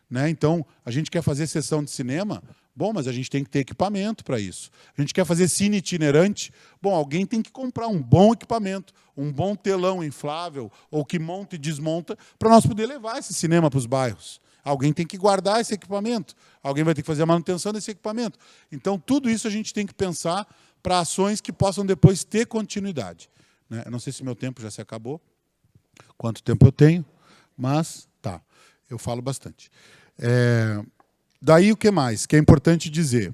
Né? Então, a gente quer fazer sessão de cinema, bom, mas a gente tem que ter equipamento para isso. A gente quer fazer cine itinerante, bom, alguém tem que comprar um bom equipamento, um bom telão inflável, ou que monta e desmonta, para nós poder levar esse cinema para os bairros. Alguém tem que guardar esse equipamento, alguém vai ter que fazer a manutenção desse equipamento. Então, tudo isso a gente tem que pensar para ações que possam depois ter continuidade. Né? Eu não sei se meu tempo já se acabou, quanto tempo eu tenho, mas tá, eu falo bastante. Daí o que mais? Que é importante dizer.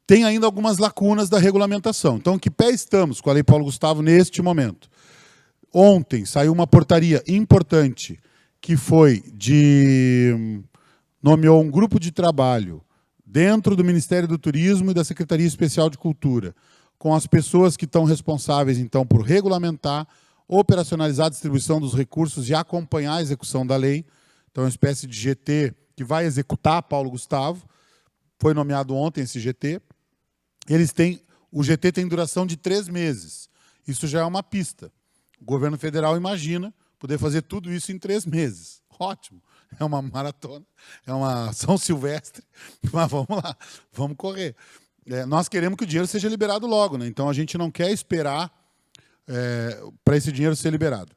Tem ainda algumas lacunas da regulamentação. Então, em que pé estamos com a Lei Paulo Gustavo neste momento? Ontem saiu uma portaria importante que foi nomeou um grupo de trabalho dentro do Ministério do Turismo e da Secretaria Especial de Cultura, com as pessoas que estão responsáveis, então, por regulamentar, operacionalizar a distribuição dos recursos e acompanhar a execução da lei. Então, é uma espécie de GT que vai executar Paulo Gustavo. Foi nomeado ontem esse GT. O GT tem duração de 3 meses. Isso já é uma pista. O governo federal imagina poder fazer tudo isso em 3 meses. Ótimo. É uma maratona, é uma São Silvestre, mas vamos lá, vamos correr. Nós queremos que o dinheiro seja liberado logo, né? Então a gente não quer esperar para esse dinheiro ser liberado.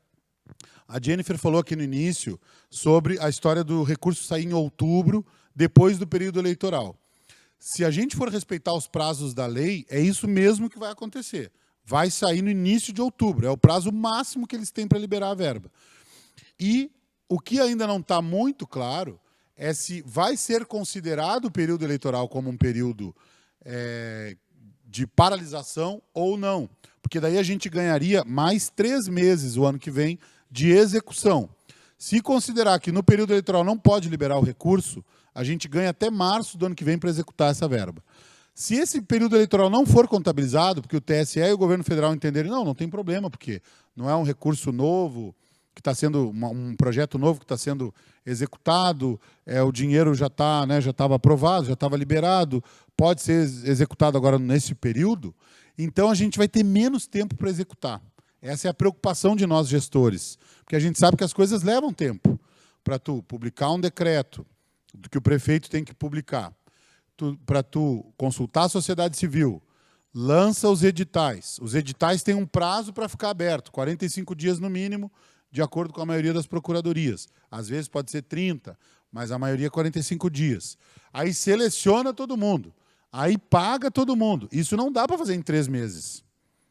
A Jennifer falou aqui no início sobre a história do recurso sair em outubro, depois do período eleitoral. Se a gente for respeitar os prazos da lei, é isso mesmo que vai acontecer. Vai sair no início de outubro, é o prazo máximo que eles têm para liberar a verba. E o que ainda não está muito claro é se vai ser considerado o período eleitoral como um período de paralisação ou não. Porque daí a gente ganharia mais 3 meses o ano que vem de execução. Se considerar que no período eleitoral não pode liberar o recurso, a gente ganha até março do ano que vem para executar essa verba. Se esse período eleitoral não for contabilizado, porque o TSE e o governo federal entenderem, não tem problema, porque não é um recurso novo, que está sendo um projeto novo que está sendo executado, o dinheiro já está, né, já estava aprovado, já estava liberado, pode ser executado agora nesse período, então a gente vai ter menos tempo para executar. Essa é a preocupação de nós gestores, porque a gente sabe que as coisas levam tempo. Para tu publicar um decreto, do que o prefeito tem que publicar, para tu consultar a sociedade civil, lança os editais. Os editais têm um prazo para ficar aberto, 45 dias no mínimo, de acordo com a maioria das procuradorias. Às vezes pode ser 30, mas a maioria é 45 dias. Aí seleciona todo mundo, aí paga todo mundo. Isso não dá para fazer em 3 meses.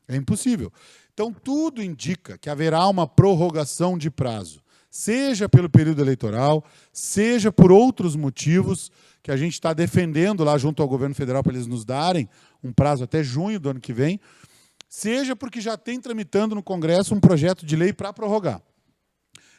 É impossível. Então, tudo indica que haverá uma prorrogação de prazo, seja pelo período eleitoral, seja por outros motivos que a gente está defendendo lá junto ao governo federal para eles nos darem um prazo até junho do ano que vem, seja porque já tem tramitando no Congresso um projeto de lei para prorrogar.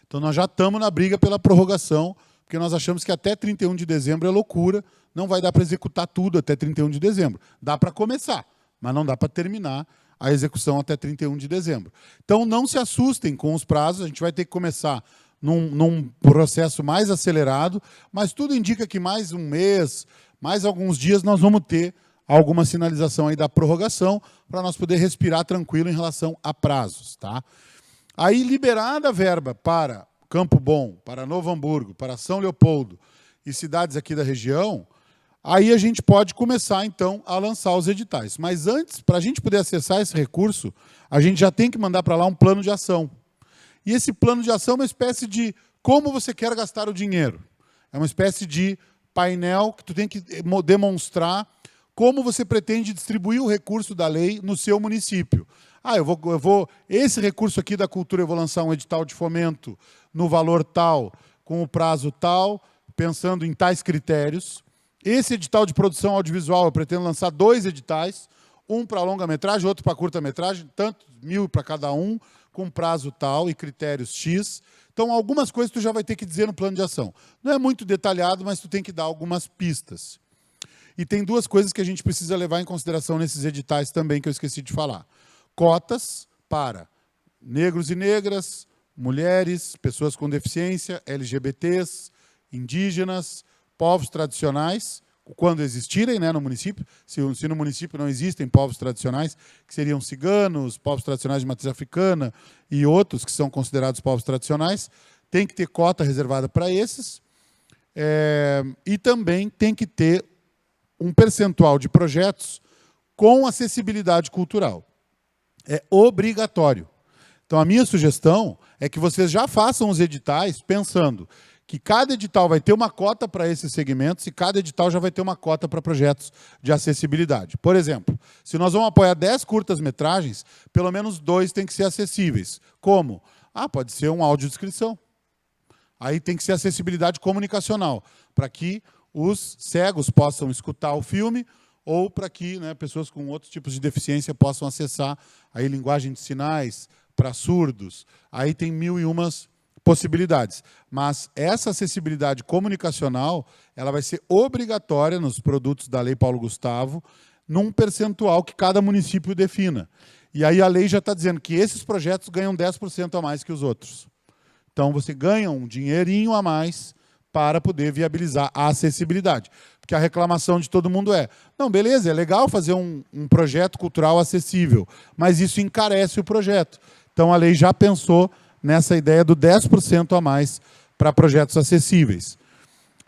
Então, nós já estamos na briga pela prorrogação, porque nós achamos que até 31 de dezembro é loucura, não vai dar para executar tudo até 31 de dezembro. Dá para começar, mas não dá para terminar a execução até 31 de dezembro. Então, não se assustem com os prazos, a gente vai ter que começar num processo mais acelerado, mas tudo indica que mais um mês, mais alguns dias, nós vamos ter alguma sinalização aí da prorrogação para nós poder respirar tranquilo em relação a prazos. Tá? Aí, liberada a verba para Campo Bom, para Novo Hamburgo, para São Leopoldo e cidades aqui da região, aí a gente pode começar, então, a lançar os editais. Mas antes, para a gente poder acessar esse recurso, a gente já tem que mandar para lá um plano de ação. E esse plano de ação é uma espécie de como você quer gastar o dinheiro. É uma espécie de painel que tu tem que demonstrar como você pretende distribuir o recurso da lei no seu município. Esse recurso aqui da cultura, eu vou lançar um edital de fomento no valor tal, com o prazo tal, pensando em tais critérios. Esse edital de produção audiovisual, eu pretendo lançar 2 editais, um para longa-metragem, outro para curta-metragem, tanto 1.000 para cada um, com prazo tal e critérios X. Então, algumas coisas tu já vai ter que dizer no plano de ação. Não é muito detalhado, mas tu tem que dar algumas pistas. E tem 2 coisas que a gente precisa levar em consideração nesses editais também, que eu esqueci de falar. Cotas para negros e negras, mulheres, pessoas com deficiência, LGBTs, indígenas, povos tradicionais, quando existirem, né, no município. Se no município não existem povos tradicionais, que seriam ciganos, povos tradicionais de matriz africana e outros que são considerados povos tradicionais, tem que ter cota reservada para esses. E também tem que ter um percentual de projetos com acessibilidade cultural. É obrigatório. Então, a minha sugestão é que vocês já façam os editais pensando que cada edital vai ter uma cota para esses segmentos e cada edital já vai ter uma cota para projetos de acessibilidade. Por exemplo, se nós vamos apoiar 10 curtas-metragens, pelo menos 2 têm que ser acessíveis. Como? Pode ser um audiodescrição. Aí tem que ser acessibilidade comunicacional, para que os cegos possam escutar o filme ou para que, né, pessoas com outros tipos de deficiência possam acessar aí linguagem de sinais para surdos. Aí tem 1001 possibilidades. Mas essa acessibilidade comunicacional, ela vai ser obrigatória nos produtos da Lei Paulo Gustavo, num percentual que cada município defina. E aí a lei já está dizendo que esses projetos ganham 10% a mais que os outros. Então você ganha um dinheirinho a mais para poder viabilizar a acessibilidade. Porque a reclamação de todo mundo é, não, beleza, é legal fazer um projeto cultural acessível, mas isso encarece o projeto. Então a lei já pensou nessa ideia do 10% a mais para projetos acessíveis.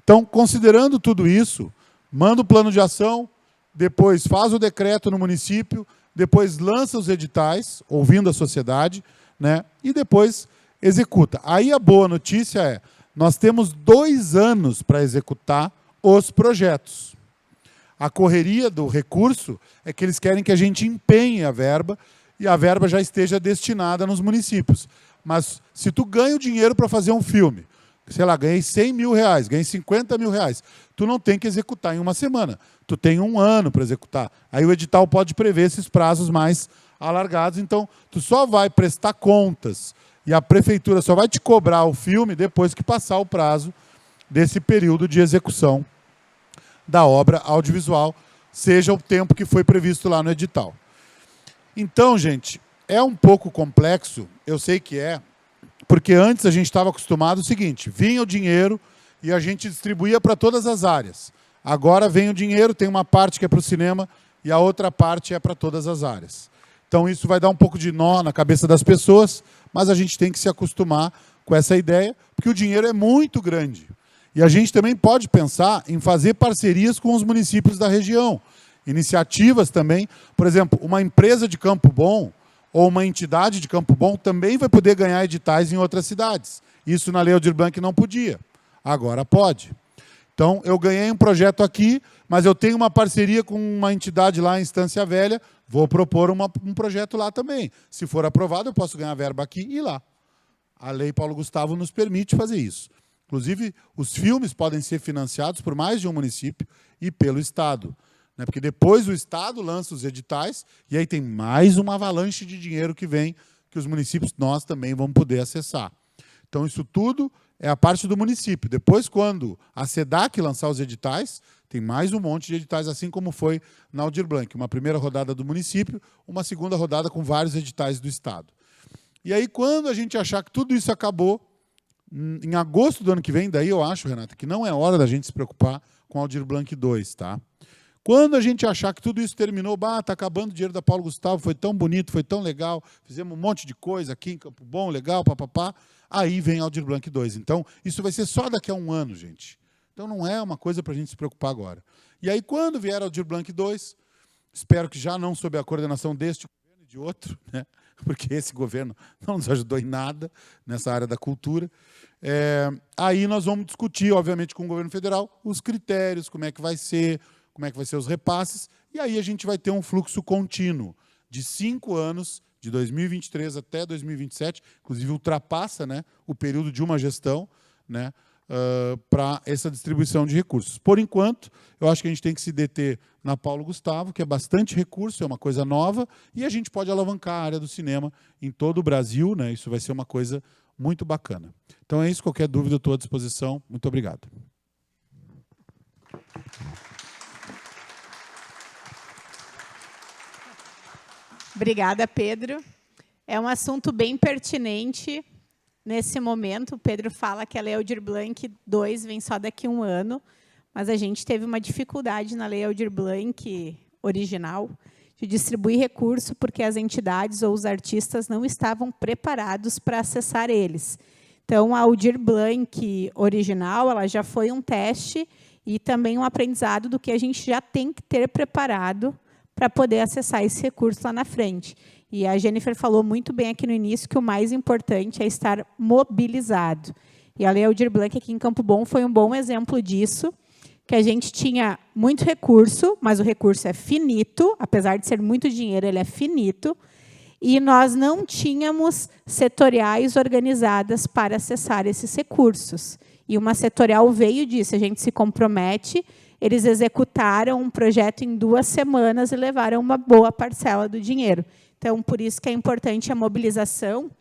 Então, considerando tudo isso, manda o plano de ação, depois faz o decreto no município, depois lança os editais, ouvindo a sociedade, né, e depois executa. Aí a boa notícia é, nós temos 2 anos para executar os projetos. A correria do recurso é que eles querem que a gente empenhe a verba e a verba já esteja destinada nos municípios. Mas se tu ganha o dinheiro para fazer um filme, sei lá, ganhei 100 mil reais, ganhei 50 mil reais, tu não tem que executar em uma semana. Tu tem 1 ano para executar. Aí o edital pode prever esses prazos mais alargados. Então, tu só vai prestar contas e a prefeitura só vai te cobrar o filme depois que passar o prazo desse período de execução da obra audiovisual, seja o tempo que foi previsto lá no edital. Então, gente, é um pouco complexo, eu sei que é, porque antes a gente estava acostumado ao seguinte, vinha o dinheiro e a gente distribuía para todas as áreas. Agora vem o dinheiro, tem uma parte que é para o cinema e a outra parte é para todas as áreas. Então isso vai dar um pouco de nó na cabeça das pessoas, mas a gente tem que se acostumar com essa ideia, porque o dinheiro é muito grande. E a gente também pode pensar em fazer parcerias com os municípios da região. Iniciativas também, por exemplo, uma empresa de Campo Bom ou uma entidade de Campo Bom também vai poder ganhar editais em outras cidades. Isso na Lei Aldir Blanc não podia, agora pode. Então, eu ganhei um projeto aqui, mas eu tenho uma parceria com uma entidade lá em Estância Velha, vou propor um projeto lá também. Se for aprovado, eu posso ganhar verba aqui e lá. A Lei Paulo Gustavo nos permite fazer isso. Inclusive, os filmes podem ser financiados por mais de um município e pelo Estado. Porque depois o Estado lança os editais e aí tem mais uma avalanche de dinheiro que vem, que os municípios, nós também vamos poder acessar. Então, isso tudo é a parte do município. Depois, quando a SEDAC lançar os editais, tem mais um monte de editais, assim como foi na Aldir Blanc. Uma primeira rodada do município, uma segunda rodada com vários editais do Estado. E aí, quando a gente achar que tudo isso acabou, em agosto do ano que vem, daí eu acho, Renata, que não é hora da gente se preocupar com Aldir Blanc 2, tá? Quando a gente achar que tudo isso terminou, está acabando o dinheiro da Paulo Gustavo, foi tão bonito, foi tão legal, fizemos um monte de coisa aqui em Campo Bom, legal, papapá, aí vem Aldir Blanc 2. Então, isso vai ser só daqui a um ano, gente. Então, não é uma coisa para a gente se preocupar agora. E aí, quando vier Aldir Blanc 2, espero que já não sob a coordenação deste governo e de outro, né? Porque esse governo não nos ajudou em nada nessa área da cultura, aí nós vamos discutir, obviamente, com o governo federal, os critérios, como é que vai ser os repasses, e aí a gente vai ter um fluxo contínuo de 5 anos, de 2023 até 2027, inclusive ultrapassa, né, o período de uma gestão, né, para essa distribuição de recursos. Por enquanto, eu acho que a gente tem que se deter na Paulo Gustavo, que é bastante recurso, é uma coisa nova, e a gente pode alavancar a área do cinema em todo o Brasil, né, isso vai ser uma coisa muito bacana. Então é isso, qualquer dúvida eu estou à disposição. Muito obrigado. Obrigada, Pedro. É um assunto bem pertinente nesse momento. O Pedro fala que a Lei Aldir Blanc 2 vem só daqui a um ano, mas a gente teve uma dificuldade na Lei Aldir Blanc original de distribuir recurso porque as entidades ou os artistas não estavam preparados para acessar eles. Então, a Aldir Blanc original ela já foi um teste e também um aprendizado do que a gente já tem que ter preparado para poder acessar esse recurso lá na frente. E a Jennifer falou muito bem aqui no início que o mais importante é estar mobilizado. E a Lei Aldir Blanc aqui em Campo Bom foi um bom exemplo disso, que a gente tinha muito recurso, mas o recurso é finito, apesar de ser muito dinheiro, ele é finito, e nós não tínhamos setoriais organizadas para acessar esses recursos. E uma setorial veio disso, a gente se compromete. Eles executaram um projeto em 2 semanas e levaram uma boa parcela do dinheiro. Então, por isso que é importante a mobilização.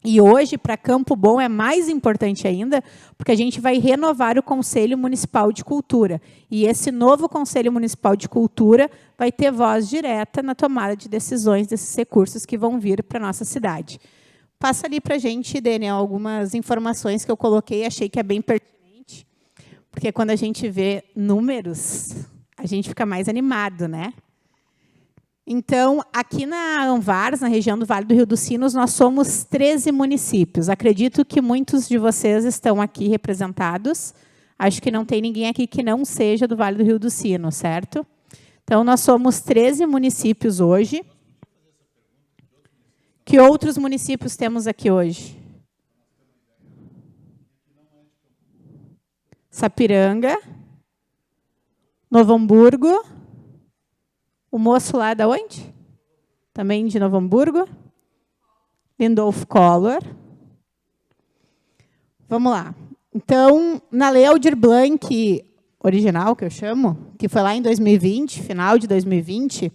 E hoje, para Campo Bom, é mais importante ainda, porque a gente vai renovar o Conselho Municipal de Cultura. E esse novo Conselho Municipal de Cultura vai ter voz direta na tomada de decisões desses recursos que vão vir para a nossa cidade. Passa ali para a gente, Daniel, algumas informações que eu coloquei, achei que é bem pertinente. Porque quando a gente vê números, a gente fica mais animado, né? Então, aqui na Anvars, na região do Vale do Rio dos Sinos, nós somos 13 municípios. Acredito que muitos de vocês estão aqui representados. Acho que não tem ninguém aqui que não seja do Vale do Rio dos Sinos, certo? Então, nós somos 13 municípios hoje. Que outros municípios temos aqui hoje? Sapiranga, Novo Hamburgo, o moço lá da onde? Também de Novo Hamburgo. Lindolf Collor. Vamos lá. Então, na Lei Aldir Blanc original, que eu chamo, que foi lá em 2020, final de 2020,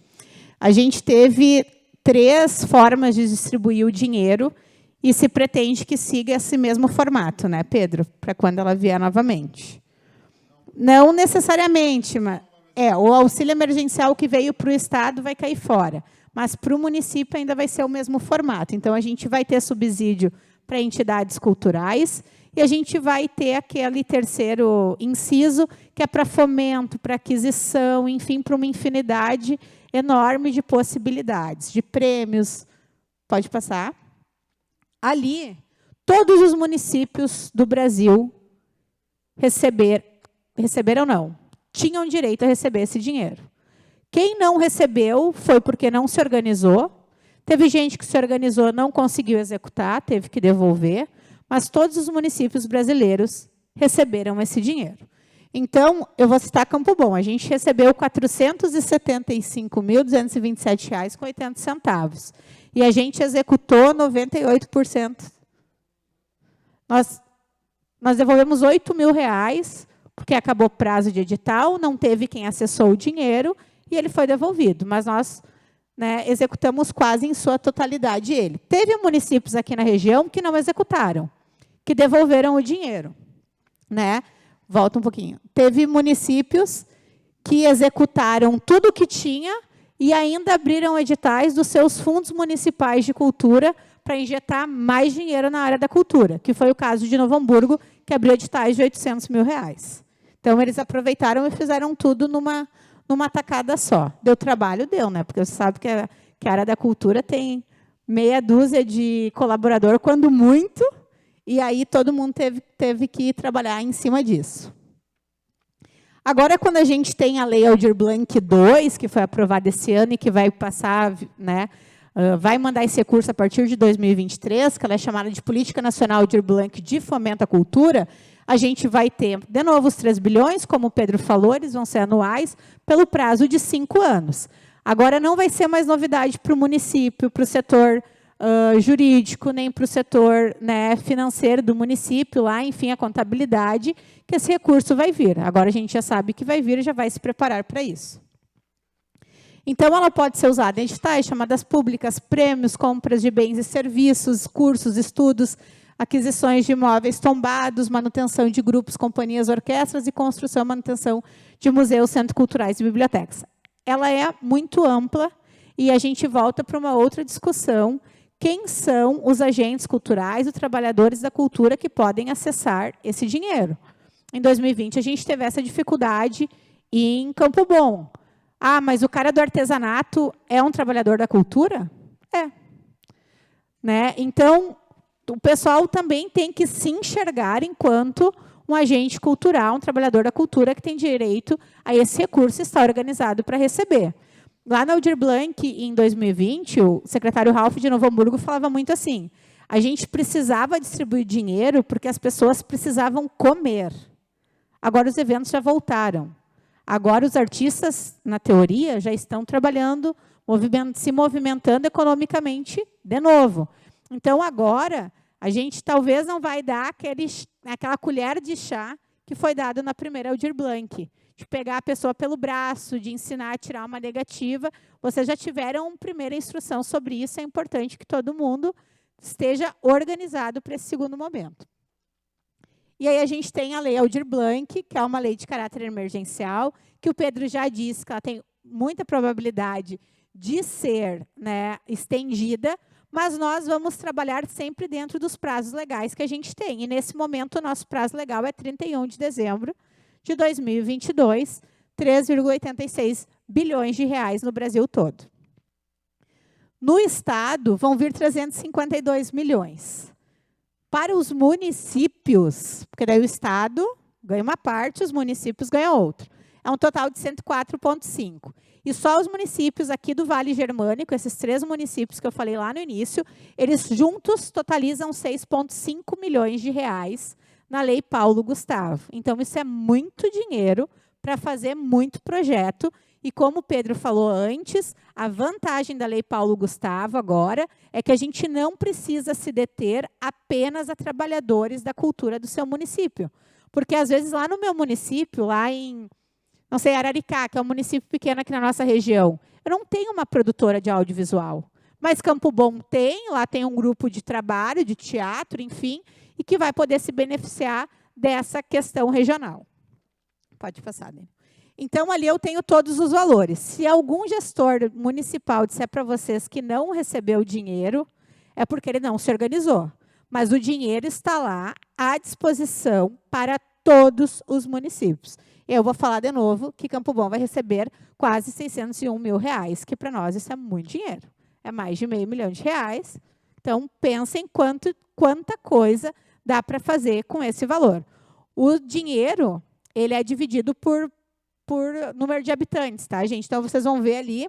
a gente teve 3 formas de distribuir o dinheiro e se pretende que siga esse mesmo formato, né, Pedro? Para quando ela vier novamente. Não necessariamente, mas o auxílio emergencial que veio para o Estado vai cair fora, mas para o município ainda vai ser o mesmo formato. Então, a gente vai ter subsídio para entidades culturais e a gente vai ter aquele terceiro inciso, que é para fomento, para aquisição, enfim, para uma infinidade enorme de possibilidades, de prêmios. Pode passar. Ali, todos os municípios do Brasil receberam não, tinham direito a receber esse dinheiro. Quem não recebeu foi porque não se organizou. Teve gente que se organizou, não conseguiu executar, teve que devolver, mas todos os municípios brasileiros receberam esse dinheiro. Então, eu vou citar Campo Bom. A gente recebeu R$ 475.227,80. E a gente executou 98%. Nós devolvemos R$ 8.000, porque acabou o prazo de edital, não teve quem acessou o dinheiro, e ele foi devolvido. Mas nós, né, executamos quase em sua totalidade ele. Teve municípios aqui na região que não executaram, que devolveram o dinheiro. Né? Volta um pouquinho. Teve municípios que executaram tudo o que tinha e ainda abriram editais dos seus fundos municipais de cultura para injetar mais dinheiro na área da cultura, que foi o caso de Novo Hamburgo, que abriu editais de R$ 800 mil. Então, eles aproveitaram e fizeram tudo numa tacada só. Deu trabalho? Deu, né? Porque você sabe que a área da cultura tem meia dúzia de colaborador, quando muito, e aí todo mundo teve que trabalhar em cima disso. Agora, quando a gente tem a Lei Aldir Blanc II, que foi aprovada esse ano e que vai passar, né, vai mandar esse recurso a partir de 2023, que ela é chamada de Política Nacional Aldir Blanc de Fomento à Cultura, a gente vai ter, de novo, os 3 bilhões, como o Pedro falou, eles vão ser anuais, pelo prazo de 5 anos. Agora, não vai ser mais novidade para o município, para o setor jurídico, nem para o setor, né, financeiro do município, lá, enfim, a contabilidade, que esse recurso vai vir. Agora, a gente já sabe que vai vir e já vai se preparar para isso. Então, ela pode ser usada em editais, chamadas públicas, prêmios, compras de bens e serviços, cursos, estudos, aquisições de imóveis tombados, manutenção de grupos, companhias, orquestras e construção e manutenção de museus, centros culturais e bibliotecas. Ela é muito ampla e a gente volta para uma outra discussão. Quem são os agentes culturais, os trabalhadores da cultura que podem acessar esse dinheiro? Em 2020, a gente teve essa dificuldade em Campo Bom. Ah, mas o cara do artesanato é um trabalhador da cultura? É. Né? Então, o pessoal também tem que se enxergar enquanto um agente cultural, um trabalhador da cultura que tem direito a esse recurso e está organizado para receber. Lá na Aldir Blanc, em 2020, o secretário Ralph de Novo Hamburgo falava muito assim, a gente precisava distribuir dinheiro porque as pessoas precisavam comer. Agora os eventos já voltaram. Agora os artistas, na teoria, já estão trabalhando, se movimentando economicamente de novo. Então, agora, a gente talvez não vai dar aquela colher de chá que foi dado na primeira Aldir Blanc, de pegar a pessoa pelo braço, de ensinar a tirar uma negativa. Vocês já tiveram uma primeira instrução sobre isso, é importante que todo mundo esteja organizado para esse segundo momento. E aí a gente tem a Lei Aldir Blanc, que é uma lei de caráter emergencial, que o Pedro já disse que ela tem muita probabilidade de ser, né, estendida, mas nós vamos trabalhar sempre dentro dos prazos legais que a gente tem. E, nesse momento, o nosso prazo legal é 31 de dezembro de 2022, 3,86 bilhões de reais no Brasil todo. No Estado, vão vir 352 milhões. Para os municípios, porque daí o Estado ganha uma parte, os municípios ganham outra. É um total de 104,5. E só os municípios aqui do Vale Germânico, esses 3 municípios que eu falei lá no início, eles juntos totalizam 6,5 milhões de reais na Lei Paulo Gustavo. Então, isso é muito dinheiro para fazer muito projeto. E como o Pedro falou antes, a vantagem da Lei Paulo Gustavo agora é que a gente não precisa se deter apenas a trabalhadores da cultura do seu município. Porque, às vezes, lá no meu município, lá em, não sei, Araricá, que é um município pequeno aqui na nossa região, eu não tenho uma produtora de audiovisual. Mas Campo Bom tem, lá tem um grupo de trabalho, de teatro, enfim, e que vai poder se beneficiar dessa questão regional. Pode passar, Dani. Então, ali eu tenho todos os valores. Se algum gestor municipal disser para vocês que não recebeu dinheiro, é porque ele não se organizou. Mas o dinheiro está lá à disposição para todos os municípios. Eu vou falar de novo que Campo Bom vai receber quase R$601 mil, que para nós isso é muito dinheiro. É mais de R$500 milhões. Então, pensem quanta coisa dá para fazer com esse valor. O dinheiro, ele é dividido por número de habitantes, tá, gente? Então, vocês vão ver ali,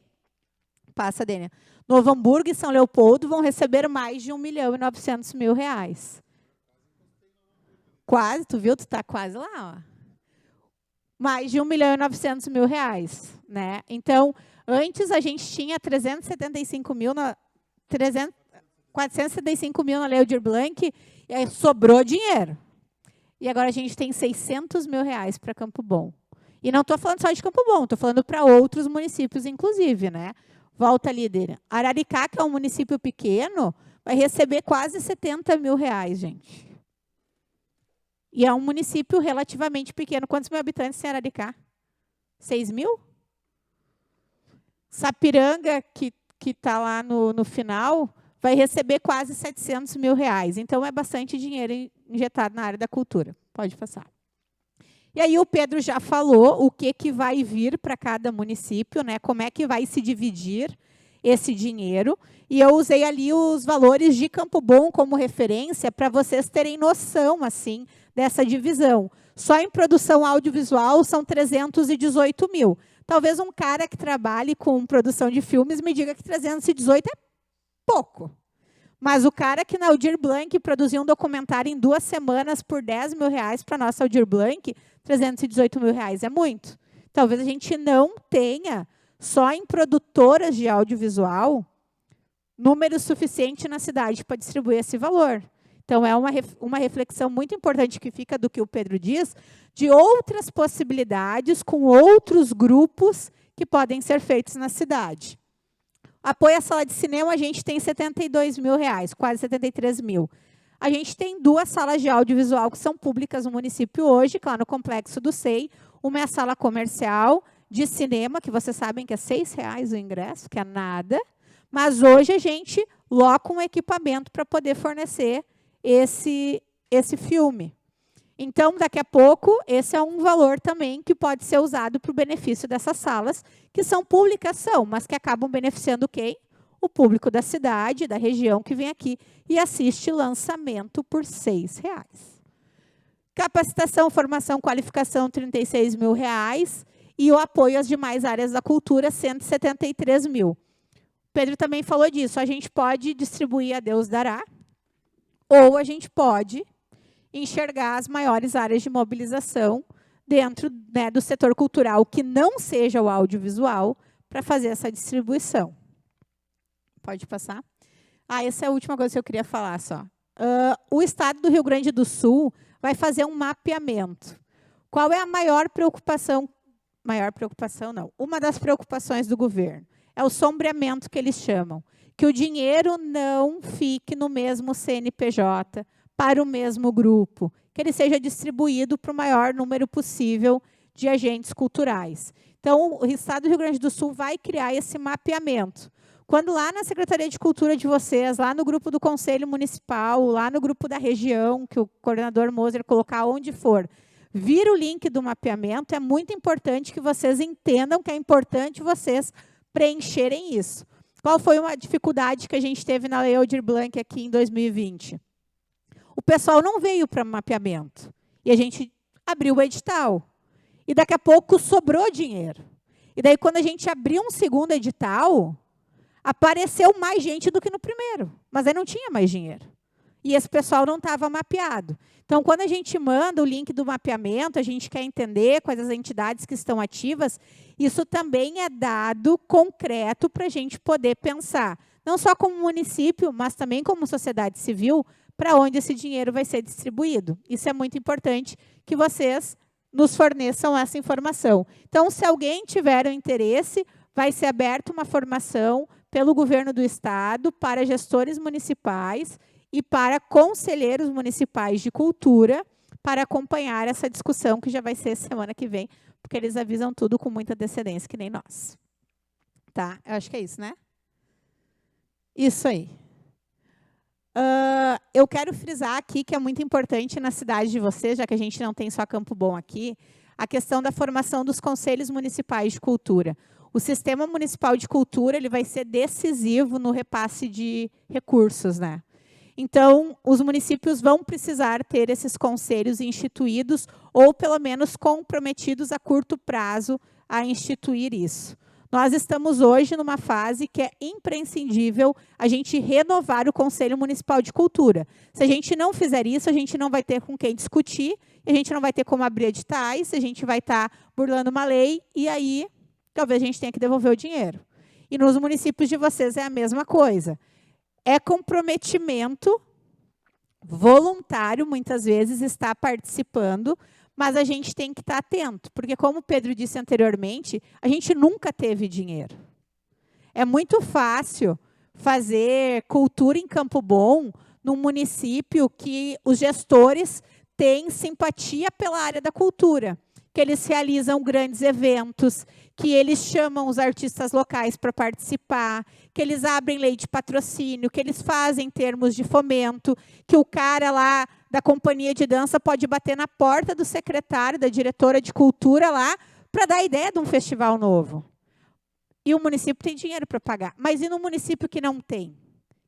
passa, Dênia, Novo Hamburgo e São Leopoldo vão receber mais de R$1,9 milhão. Quase, tu viu? Tu está quase lá, ó. Mais de R$1,9 milhão, né? Então, antes a gente tinha 475 mil na Lei Aldir Blanc, e aí sobrou dinheiro. E agora a gente tem R$600 mil para Campo Bom. E não estou falando só de Campo Bom, estou falando para outros municípios, inclusive, né? Volta ali dele. Araricá, que é um município pequeno, vai receber quase R$70 mil, gente. E é um município relativamente pequeno. Quantos mil habitantes tem Araricá? 6 mil? Sapiranga, que está lá no final, vai receber quase R$700 mil. Então, é bastante dinheiro injetado na área da cultura. Pode passar. E aí o Pedro já falou o que vai vir para cada município, né? Como é que vai se dividir esse dinheiro. E eu usei ali os valores de Campo Bom como referência para vocês terem noção assim, dessa divisão. Só em produção audiovisual são 318 mil. Talvez um cara que trabalhe com produção de filmes me diga que 318 é pouco. Mas o cara que na Aldir Blanc produziu um documentário em 2 semanas por R$10 mil para a nossa Aldir Blanc, R$318 mil é muito. Talvez a gente não tenha, só em produtoras de audiovisual, número suficiente na cidade para distribuir esse valor. Então, é uma reflexão muito importante que fica do que o Pedro diz, de outras possibilidades com outros grupos que podem ser feitos na cidade. Apoio à sala de cinema, a gente tem R$72 mil, quase 73 mil. A gente tem 2 salas de audiovisual que são públicas no município hoje, que lá no Complexo do SEI. Uma é a sala comercial de cinema, que vocês sabem que é R$6 o ingresso, que é nada. Mas hoje a gente loca um equipamento para poder fornecer esse filme. Então, daqui a pouco, esse é um valor também que pode ser usado para o benefício dessas salas, que são públicas, mas que acabam beneficiando quem? O público da cidade, da região que vem aqui e assiste lançamento por R$6. Capacitação, formação, qualificação, R$36 mil. E o apoio às demais áreas da cultura, R$173 mil. Pedro também falou disso. A gente pode distribuir a Deus dará, ou a gente pode enxergar as maiores áreas de mobilização dentro, né, do setor cultural, que não seja o audiovisual, para fazer essa distribuição. Pode passar? Essa é a última coisa que eu queria falar só. O Estado do Rio Grande do Sul vai fazer um mapeamento. Qual é a maior preocupação? Maior preocupação, não. Uma das preocupações do governo é o sombreamento que eles chamam. Que o dinheiro não fique no mesmo CNPJ, para o mesmo grupo, que ele seja distribuído para o maior número possível de agentes culturais. Então, o Estado do Rio Grande do Sul vai criar esse mapeamento. Quando lá na Secretaria de Cultura de vocês, lá no grupo do Conselho Municipal, lá no grupo da região, que o coordenador Moser colocar onde for, vir o link do mapeamento, é muito importante que vocês entendam que é importante vocês preencherem isso. Qual foi uma dificuldade que a gente teve na Lei Aldir Blanc aqui em 2020? O pessoal não veio para mapeamento. E a gente abriu o edital. E daqui a pouco sobrou dinheiro. E daí, quando a gente abriu um segundo edital, apareceu mais gente do que no primeiro. Mas aí não tinha mais dinheiro. E esse pessoal não estava mapeado. Então, quando a gente manda o link do mapeamento, a gente quer entender quais as entidades que estão ativas, isso também é dado concreto para a gente poder pensar, não só como município, mas também como sociedade civil, para onde esse dinheiro vai ser distribuído. Isso é muito importante que vocês nos forneçam essa informação. Então, se alguém tiver o interesse, vai ser aberta uma formação pelo governo do estado para gestores municipais e para conselheiros municipais de cultura para acompanhar essa discussão que já vai ser semana que vem, porque eles avisam tudo com muita antecedência, que nem nós. Tá? Eu acho que é isso, né? Isso aí. Eu quero frisar aqui que é muito importante na cidade de vocês, já que a gente não tem só Campo Bom aqui, a questão da formação dos conselhos municipais de cultura. O sistema municipal de cultura ele vai ser decisivo no repasse de recursos, né? Então, os municípios vão precisar ter esses conselhos instituídos ou, pelo menos, comprometidos a curto prazo a instituir isso. Nós estamos hoje numa fase que é imprescindível a gente renovar o Conselho Municipal de Cultura. Se a gente não fizer isso, a gente não vai ter com quem discutir, a gente não vai ter como abrir editais, a gente vai estar burlando uma lei e aí talvez a gente tenha que devolver o dinheiro. E nos municípios de vocês é a mesma coisa. É comprometimento voluntário, muitas vezes, estar participando, mas a gente tem que estar atento, porque, como o Pedro disse anteriormente, a gente nunca teve dinheiro. É muito fácil fazer cultura em Campo Bom, num município que os gestores têm simpatia pela área da cultura, que eles realizam grandes eventos, que eles chamam os artistas locais para participar, que eles abrem lei de patrocínio, que eles fazem termos de fomento, que o cara lá da companhia de dança pode bater na porta do secretário, da diretora de cultura lá, para dar ideia de um festival novo. E o município tem dinheiro para pagar. Mas e no município que não tem?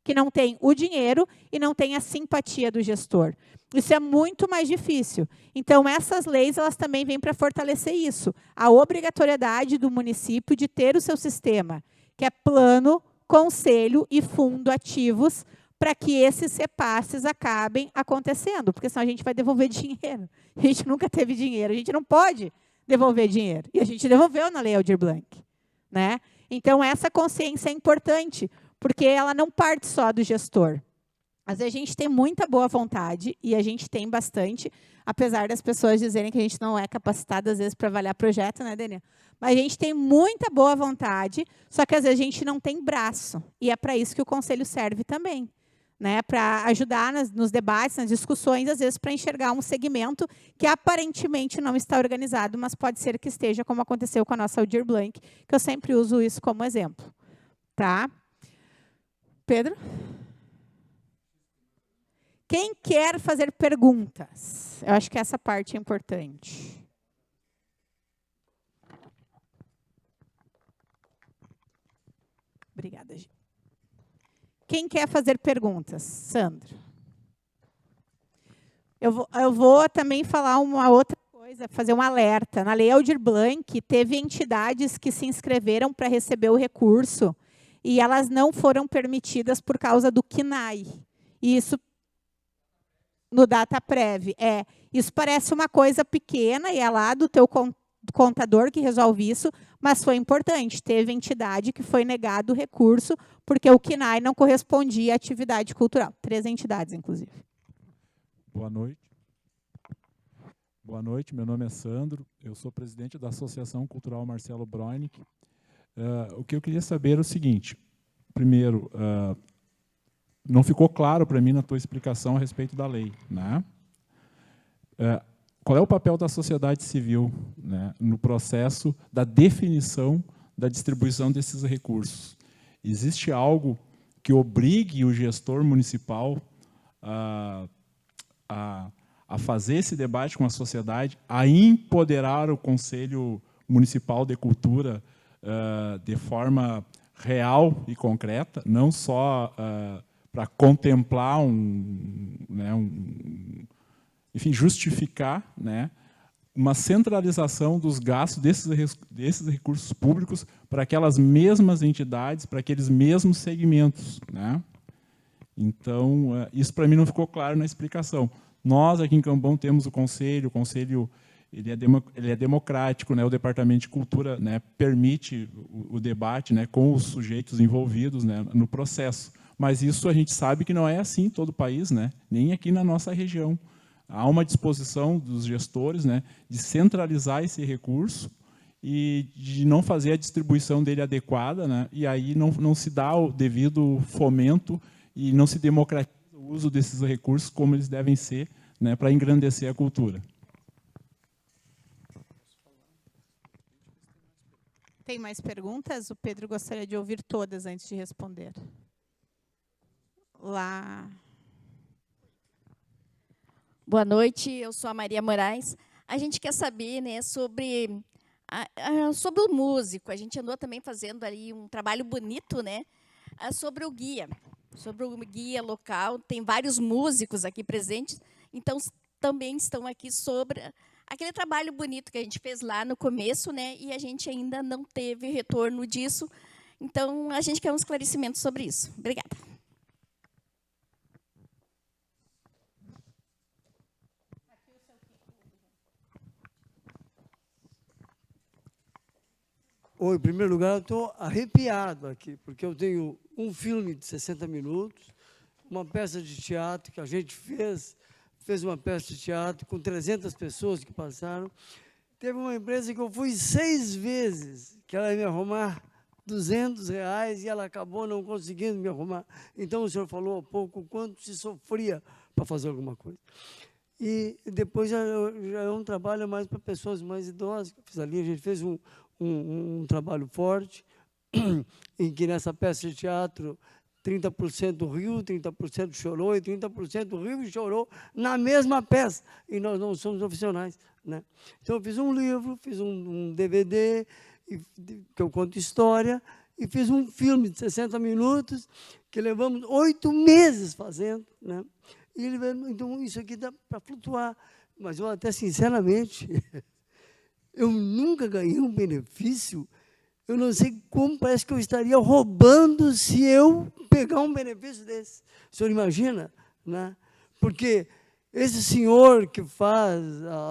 Que não tem o dinheiro e não tem a simpatia do gestor. Isso é muito mais difícil. Então, essas leis elas também vêm para fortalecer isso. A obrigatoriedade do município de ter o seu sistema, que é plano, conselho e fundo ativos, para que esses repasses acabem acontecendo, porque senão a gente vai devolver dinheiro. A gente nunca teve dinheiro, a gente não pode devolver dinheiro. E a gente devolveu na Lei Aldir Blanc, né? Então, essa consciência é importante, porque ela não parte só do gestor. Às vezes a gente tem muita boa vontade, e a gente tem bastante, apesar das pessoas dizerem que a gente não é capacitado, às vezes, para avaliar projeto, né, Daniel? Mas a gente tem muita boa vontade, só que, às vezes, a gente não tem braço. E é para isso que o conselho serve também, né? Para ajudar nos debates, nas discussões, às vezes, para enxergar um segmento que, aparentemente, não está organizado, mas pode ser que esteja, como aconteceu com a nossa Aldir Blanc, que eu sempre uso isso como exemplo. Tá? Pedro? Quem quer fazer perguntas? Eu acho que essa parte é importante. Obrigada, Gi. Quem quer fazer perguntas? Sandro. Eu vou também falar uma outra coisa, fazer um alerta. Na Lei Aldir Blanc, teve entidades que se inscreveram para receber o recurso e elas não foram permitidas por causa do CNAE. E isso no DataPrev. Isso parece uma coisa pequena e é lá do teu contador que resolve isso, mas foi importante. Teve entidade que foi negado o recurso porque o CNAE não correspondia à atividade cultural. 3 entidades, inclusive. Boa noite. Boa noite, meu nome é Sandro, eu sou presidente da Associação Cultural Marcelo Broinick. O que eu queria saber é o seguinte, primeiro, não ficou claro para mim na tua explicação a respeito da lei, né? Qual é o papel da sociedade civil, né, no processo da definição da distribuição desses recursos? Existe algo que obrigue o gestor municipal a fazer esse debate com a sociedade, a empoderar o Conselho Municipal de Cultura de forma real e concreta, não só para contemplar enfim, justificar, né, uma centralização dos gastos desses recursos públicos para aquelas mesmas entidades, para aqueles mesmos segmentos, né? Então, isso para mim não ficou claro na explicação. Nós, aqui em Campo Bom, temos o conselho ele é democrático, né? O Departamento de Cultura, né, permite o debate, né, com os sujeitos envolvidos, né, no processo. Mas isso a gente sabe que não é assim em todo o país, né? Nem aqui na nossa região. Há uma disposição dos gestores, né, de centralizar esse recurso e de não fazer a distribuição dele adequada, né? E aí não se dá o devido fomento e não se democratiza o uso desses recursos como eles devem ser, né, para engrandecer a cultura. Tem mais perguntas? O Pedro gostaria de ouvir todas antes de responder. Lá. Boa noite, eu sou a Maria Moraes. A gente quer saber, né, sobre o músico. A gente andou também fazendo ali um trabalho bonito, né, sobre o guia local. Tem vários músicos aqui presentes, então também estão aqui sobre aquele trabalho bonito que a gente fez lá no começo, né, e a gente ainda não teve retorno disso. Então, a gente quer um esclarecimento sobre isso. Obrigada. Oi, em primeiro lugar, eu estou arrepiado aqui, porque eu tenho um filme de 60 minutos, uma peça de teatro que a gente fez uma peça de teatro com 300 pessoas que passaram. Teve uma empresa que eu fui 6 vezes, que ela ia me arrumar R$200 e ela acabou não conseguindo me arrumar. Então, o senhor falou há pouco o quanto se sofria para fazer alguma coisa. E depois já é um trabalho mais para pessoas mais idosas. Fiz ali, a gente fez um trabalho forte, em que nessa peça de teatro 30% riu, 30% chorou, e 30% riu e chorou na mesma peça. E nós não somos profissionais, né? Então, eu fiz um livro, fiz um DVD, que eu conto história, e fiz um filme de 60 minutos, que levamos 8 meses fazendo, né? E então, isso aqui dá para flutuar. Mas eu até, sinceramente, eu nunca ganhei um benefício. Eu não sei como, parece que eu estaria roubando se eu pegar um benefício desse. O senhor imagina? Né? Porque esse senhor que faz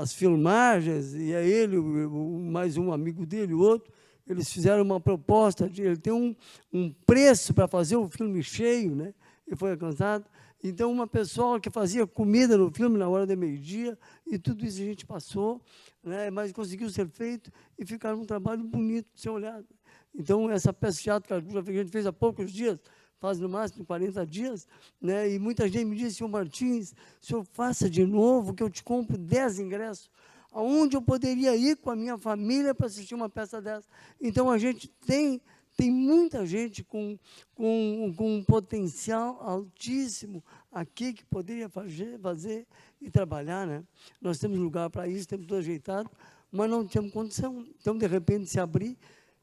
as filmagens, e é ele, mais um amigo dele, o outro, eles fizeram uma proposta, ele tem um preço para fazer o filme cheio, né? E foi alcançado. Então, uma pessoa que fazia comida no filme na hora do meio-dia, e tudo isso a gente passou, né, mas conseguiu ser feito e ficar um trabalho bonito de ser olhado. Então, essa peça de teatro que a gente fez há poucos dias, faz no máximo 40 dias, né, e muita gente me disse, senhor Martins, senhor, faça de novo, que eu te compro 10 ingressos. Aonde eu poderia ir com a minha família para assistir uma peça dessa? Então, a gente tem muita gente com um potencial altíssimo aqui que poderia fazer e trabalhar, né? Nós temos lugar para isso, temos tudo ajeitado, mas não temos condição. Então, de repente, se abrir,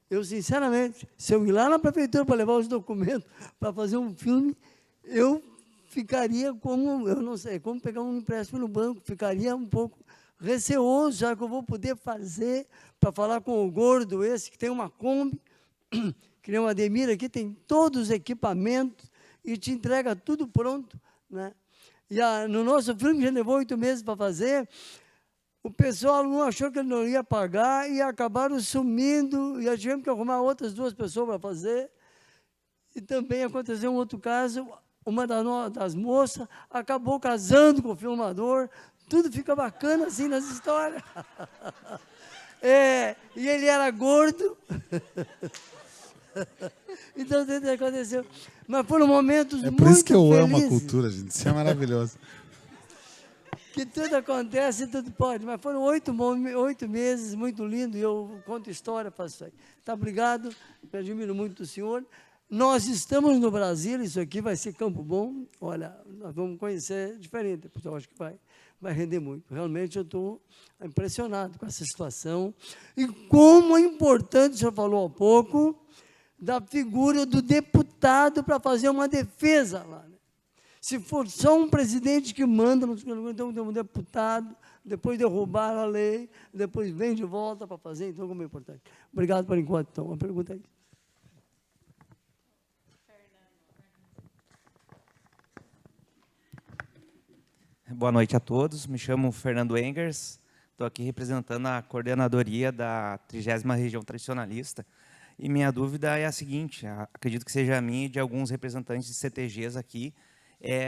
eu, sinceramente, se eu ir lá na prefeitura para levar os documentos para fazer um filme, eu ficaria como, eu não sei, como pegar um empréstimo no banco, ficaria um pouco receoso, já que eu vou poder fazer, para falar com o gordo esse, que tem uma Kombi, que nem o Ademir aqui, tem todos os equipamentos e te entrega tudo pronto, né? E no nosso filme, já levou 8 meses para fazer, o pessoal não achou que ele não ia pagar e acabaram sumindo, e já tivemos que arrumar outras 2 pessoas para fazer. E também aconteceu um outro caso, uma das moças acabou casando com o filmador, tudo fica bacana assim nas histórias. E ele era gordo. Então, tudo aconteceu. Mas foram momentos muito felizes. É por isso que eu amo a cultura, gente. Isso é maravilhoso. Que tudo acontece, tudo pode. Mas foram 8 meses muito lindo, e eu conto história, faço isso aí. Tá, obrigado, eu admiro muito o senhor. Nós estamos no Brasil, isso aqui vai ser Campo Bom. Olha, nós vamos conhecer diferente, porque eu acho que vai render muito. Realmente, eu estou impressionado com essa situação. E como é importante, o senhor falou há pouco, da figura do deputado para fazer uma defesa lá, né? Se for só um presidente que manda, então tem um deputado, depois derrubaram a lei, depois vem de volta para fazer, então como é importante. Obrigado por enquanto, então. Uma pergunta aí. Boa noite a todos, me chamo Fernando Engers, estou aqui representando a coordenadoria da 30ª Região Tradicionalista, e minha dúvida é a seguinte, acredito que seja a minha e de alguns representantes de CTGs aqui,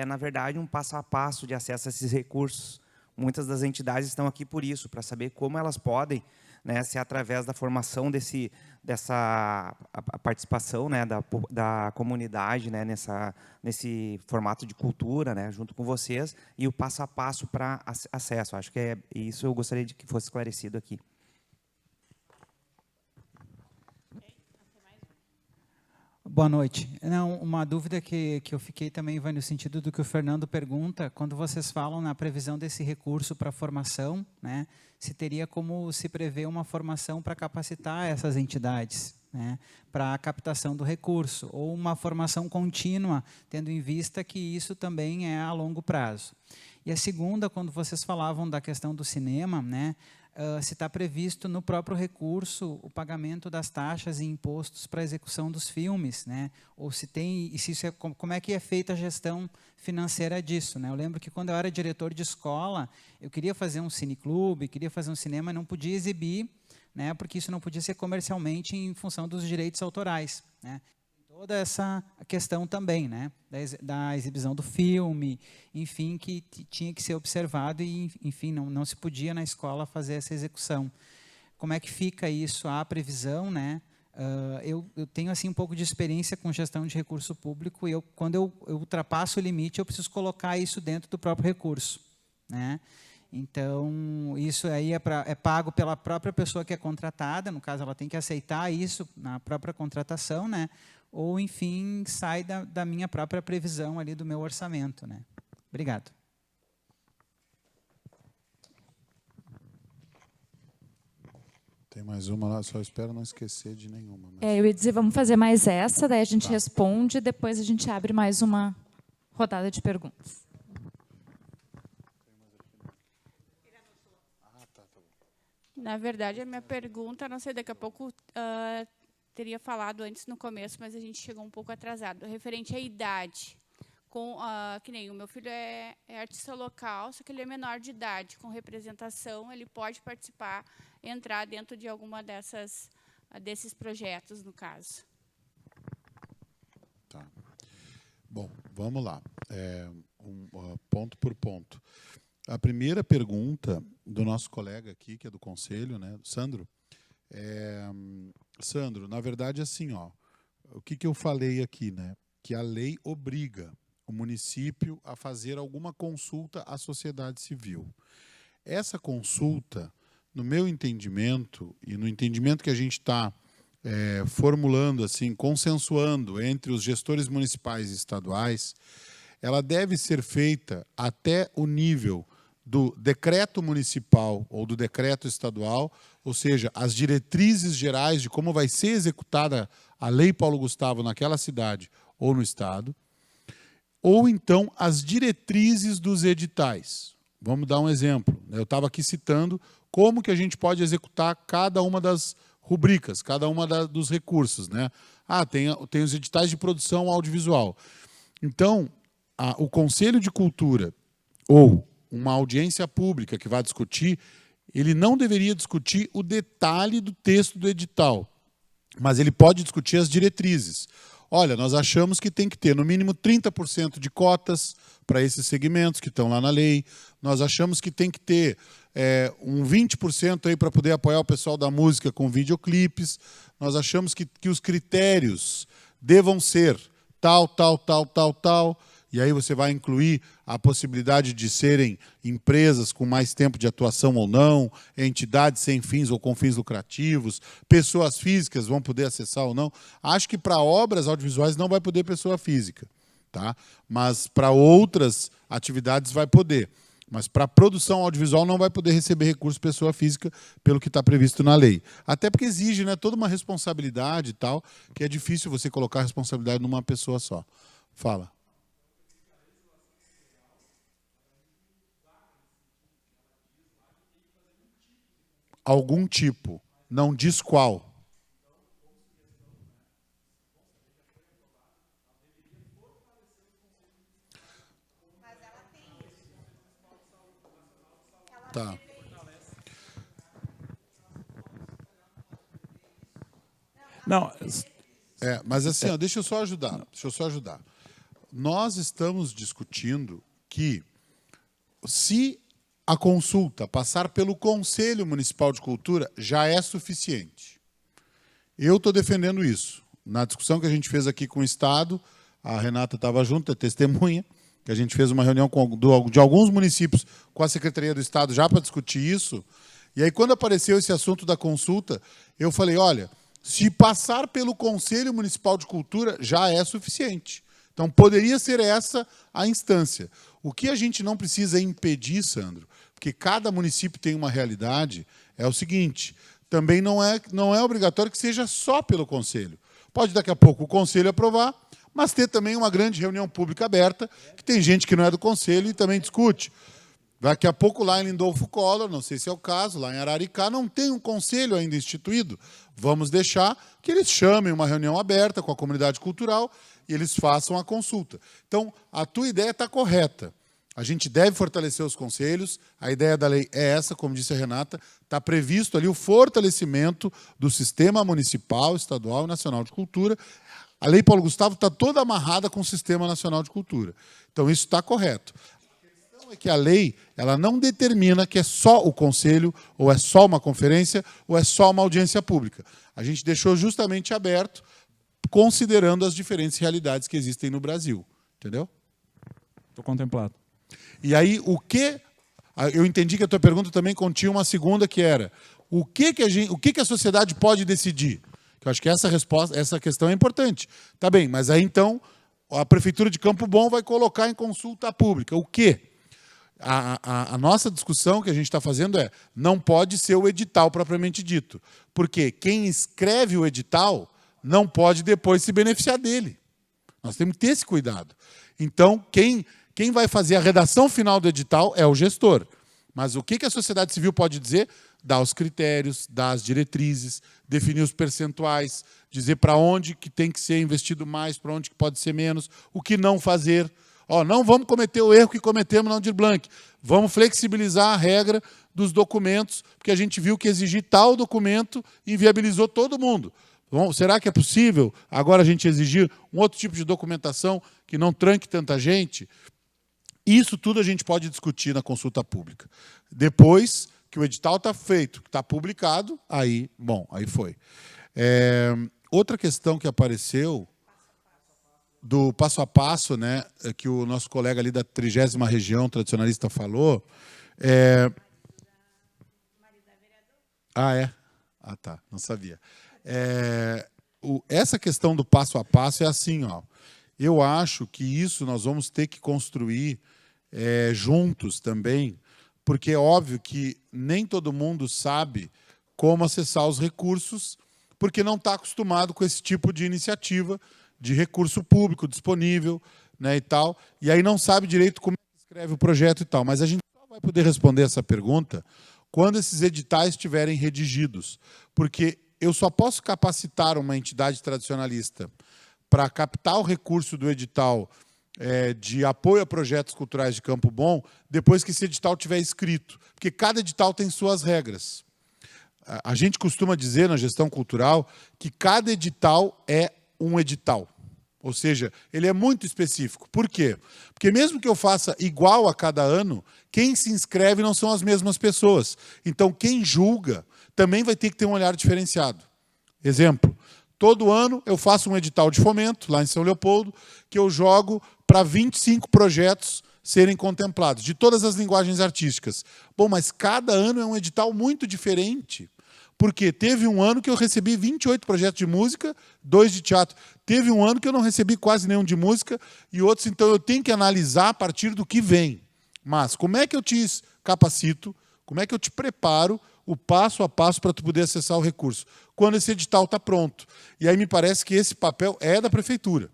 na verdade, um passo a passo de acesso a esses recursos. Muitas das entidades estão aqui por isso, para saber como elas podem, né, se é através da formação dessa a participação, né, da comunidade, né, nesse formato de cultura, né, junto com vocês, e o passo a passo para acesso. Acho que isso eu gostaria de que fosse esclarecido aqui. Boa noite. Não, uma dúvida que eu fiquei também vai no sentido do que o Fernando pergunta, quando vocês falam na previsão desse recurso para formação, né, se teria como se prever uma formação para capacitar essas entidades, né, para a captação do recurso, ou uma formação contínua, tendo em vista que isso também é a longo prazo. E a segunda, quando vocês falavam da questão do cinema, né, se está previsto no próprio recurso o pagamento das taxas e impostos para a execução dos filmes, né? Ou se tem, e se isso como é que é feita a gestão financeira disso, né? Eu lembro que quando eu era diretor de escola, eu queria fazer um cineclube, queria fazer um cinema, e não podia exibir, né? Porque isso não podia ser comercialmente em função dos direitos autorais, né? Toda essa questão também, né, da exibição do filme, enfim, que tinha que ser observado e, enfim, não se podia na escola fazer essa execução. Como é que fica isso, a previsão, né? Eu tenho assim um pouco de experiência com gestão de recurso público e quando eu ultrapasso o limite, eu preciso colocar isso dentro do próprio recurso, né? Então, isso aí é pago pela própria pessoa que é contratada, no caso, ela tem que aceitar isso na própria contratação, né? Ou, enfim, sai da minha própria previsão ali do meu orçamento, né? Obrigado. Tem mais uma lá, só espero não esquecer de nenhuma. Mas... Eu ia dizer, vamos fazer mais essa, daí a gente responde, depois a gente abre mais uma rodada de perguntas. Na verdade, a minha pergunta, não sei, daqui a pouco teria falado antes no começo, mas a gente chegou um pouco atrasado, referente à idade. Que nem o meu filho é artista local, só que ele é menor de idade, com representação, ele pode participar, entrar dentro de alguma desses projetos, no caso. Tá. Bom, vamos lá. Ponto por ponto. A primeira pergunta do nosso colega aqui, que é do Conselho, né, Sandro. Sandro, na verdade, assim, ó, o que eu falei aqui, né, que a lei obriga o município a fazer alguma consulta à sociedade civil. Essa consulta, no meu entendimento, e no entendimento que a gente está formulando, assim, consensuando entre os gestores municipais e estaduais, ela deve ser feita até o nível do decreto municipal ou do decreto estadual, ou seja, as diretrizes gerais de como vai ser executada a Lei Paulo Gustavo naquela cidade ou no estado, ou então as diretrizes dos editais. Vamos dar um exemplo. Eu estava aqui citando como que a gente pode executar cada uma das rubricas, cada uma dos recursos, né? Tem os editais de produção audiovisual. Então, o Conselho de Cultura ou uma audiência pública que vai discutir, ele não deveria discutir o detalhe do texto do edital, mas ele pode discutir as diretrizes. Olha, nós achamos que tem que ter no mínimo 30% de cotas para esses segmentos que estão lá na lei, nós achamos que tem que ter um 20% aí para poder apoiar o pessoal da música com videoclipes, nós achamos que os critérios devam ser tal, e aí você vai incluir a possibilidade de serem empresas com mais tempo de atuação ou não, entidades sem fins ou com fins lucrativos, pessoas físicas vão poder acessar ou não. Acho que para obras audiovisuais não vai poder pessoa física, tá? Mas para outras atividades vai poder. Mas para produção audiovisual não vai poder receber recurso pessoa física pelo que está previsto na lei. Até porque exige, né, toda uma responsabilidade e tal, que é difícil você colocar a responsabilidade numa pessoa só. Fala. Algum tipo, não diz qual. Tá. Não, mas assim, ó, deixa eu só ajudar. Nós estamos discutindo que se a consulta, passar pelo Conselho Municipal de Cultura, já é suficiente. Eu estou defendendo isso. Na discussão que a gente fez aqui com o Estado, a Renata estava junto, é testemunha, que a gente fez uma reunião de alguns municípios com a Secretaria do Estado já para discutir isso. E aí, quando apareceu esse assunto da consulta, eu falei, olha, se passar pelo Conselho Municipal de Cultura, já é suficiente. Então, poderia ser essa a instância. O que a gente não precisa impedir, Sandro, porque cada município tem uma realidade, é o seguinte, também não é obrigatório que seja só pelo Conselho. Pode, daqui a pouco, o Conselho aprovar, mas ter também uma grande reunião pública aberta, que tem gente que não é do Conselho e também discute. Daqui a pouco, lá em Lindolfo Collor, não sei se é o caso, lá em Araricá, não tem um conselho ainda instituído. Vamos deixar que eles chamem uma reunião aberta com a comunidade cultural e eles façam a consulta. Então, a tua ideia está correta. A gente deve fortalecer os conselhos, a ideia da lei é essa, como disse a Renata, está previsto ali o fortalecimento do sistema municipal, estadual e nacional de cultura. A Lei Paulo Gustavo está toda amarrada com o Sistema Nacional de Cultura. Então, isso está correto. É que a lei ela não determina que é só o conselho, ou é só uma conferência, ou é só uma audiência pública. A gente deixou justamente aberto, considerando as diferentes realidades que existem no Brasil. Entendeu? Estou contemplado. E aí, eu entendi que a tua pergunta também continha uma segunda, que era o que a sociedade pode decidir? Eu acho que essa questão é importante. Tá bem, mas aí então a Prefeitura de Campo Bom vai colocar em consulta pública. O quê? A nossa discussão que a gente está fazendo não pode ser o edital propriamente dito, porque quem escreve o edital não pode depois se beneficiar dele. Nós temos que ter esse cuidado. Então, quem vai fazer a redação final do edital é o gestor. Mas o que a sociedade civil pode dizer? Dar os critérios, dar as diretrizes, definir os percentuais, dizer para onde que tem que ser investido mais, para onde que pode ser menos, o que não fazer. Não vamos cometer o erro que cometemos na Aldir Blanc. Vamos flexibilizar a regra dos documentos, porque a gente viu que exigir tal documento inviabilizou todo mundo. Bom, será que é possível agora a gente exigir um outro tipo de documentação que não tranque tanta gente? Isso tudo a gente pode discutir na consulta pública. Depois que o edital está feito, que está publicado, aí foi. Outra questão que apareceu do passo a passo, né, que o nosso colega ali da 30ª região tradicionalista falou. Tá, não sabia. Essa questão do passo a passo é assim, eu acho que isso nós vamos ter que construir juntos também, porque é óbvio que nem todo mundo sabe como acessar os recursos, porque não está acostumado com esse tipo de iniciativa, de recurso público disponível, né, e tal, e aí não sabe direito como escreve o projeto e tal. Mas a gente só vai poder responder essa pergunta quando esses editais estiverem redigidos, porque eu só posso capacitar uma entidade tradicionalista para captar o recurso do edital de apoio a projetos culturais de Campo Bom depois que esse edital estiver escrito, porque cada edital tem suas regras. A gente costuma dizer na gestão cultural que cada edital é um edital. Ou seja, ele é muito específico. Por quê? Porque mesmo que eu faça igual a cada ano, quem se inscreve não são as mesmas pessoas. Então, quem julga também vai ter que ter um olhar diferenciado. Exemplo, todo ano eu faço um edital de fomento, lá em São Leopoldo, que eu jogo para 25 projetos serem contemplados, de todas as linguagens artísticas. Bom, mas cada ano é um edital muito diferente. Porque teve um ano que eu recebi 28 projetos de música, 2 de teatro. Teve um ano que eu não recebi quase nenhum de música e outros, então eu tenho que analisar a partir do que vem. Mas como é que eu te capacito, como é que eu te preparo o passo a passo para tu poder acessar o recurso? Quando esse edital está pronto. E aí me parece que esse papel é da prefeitura.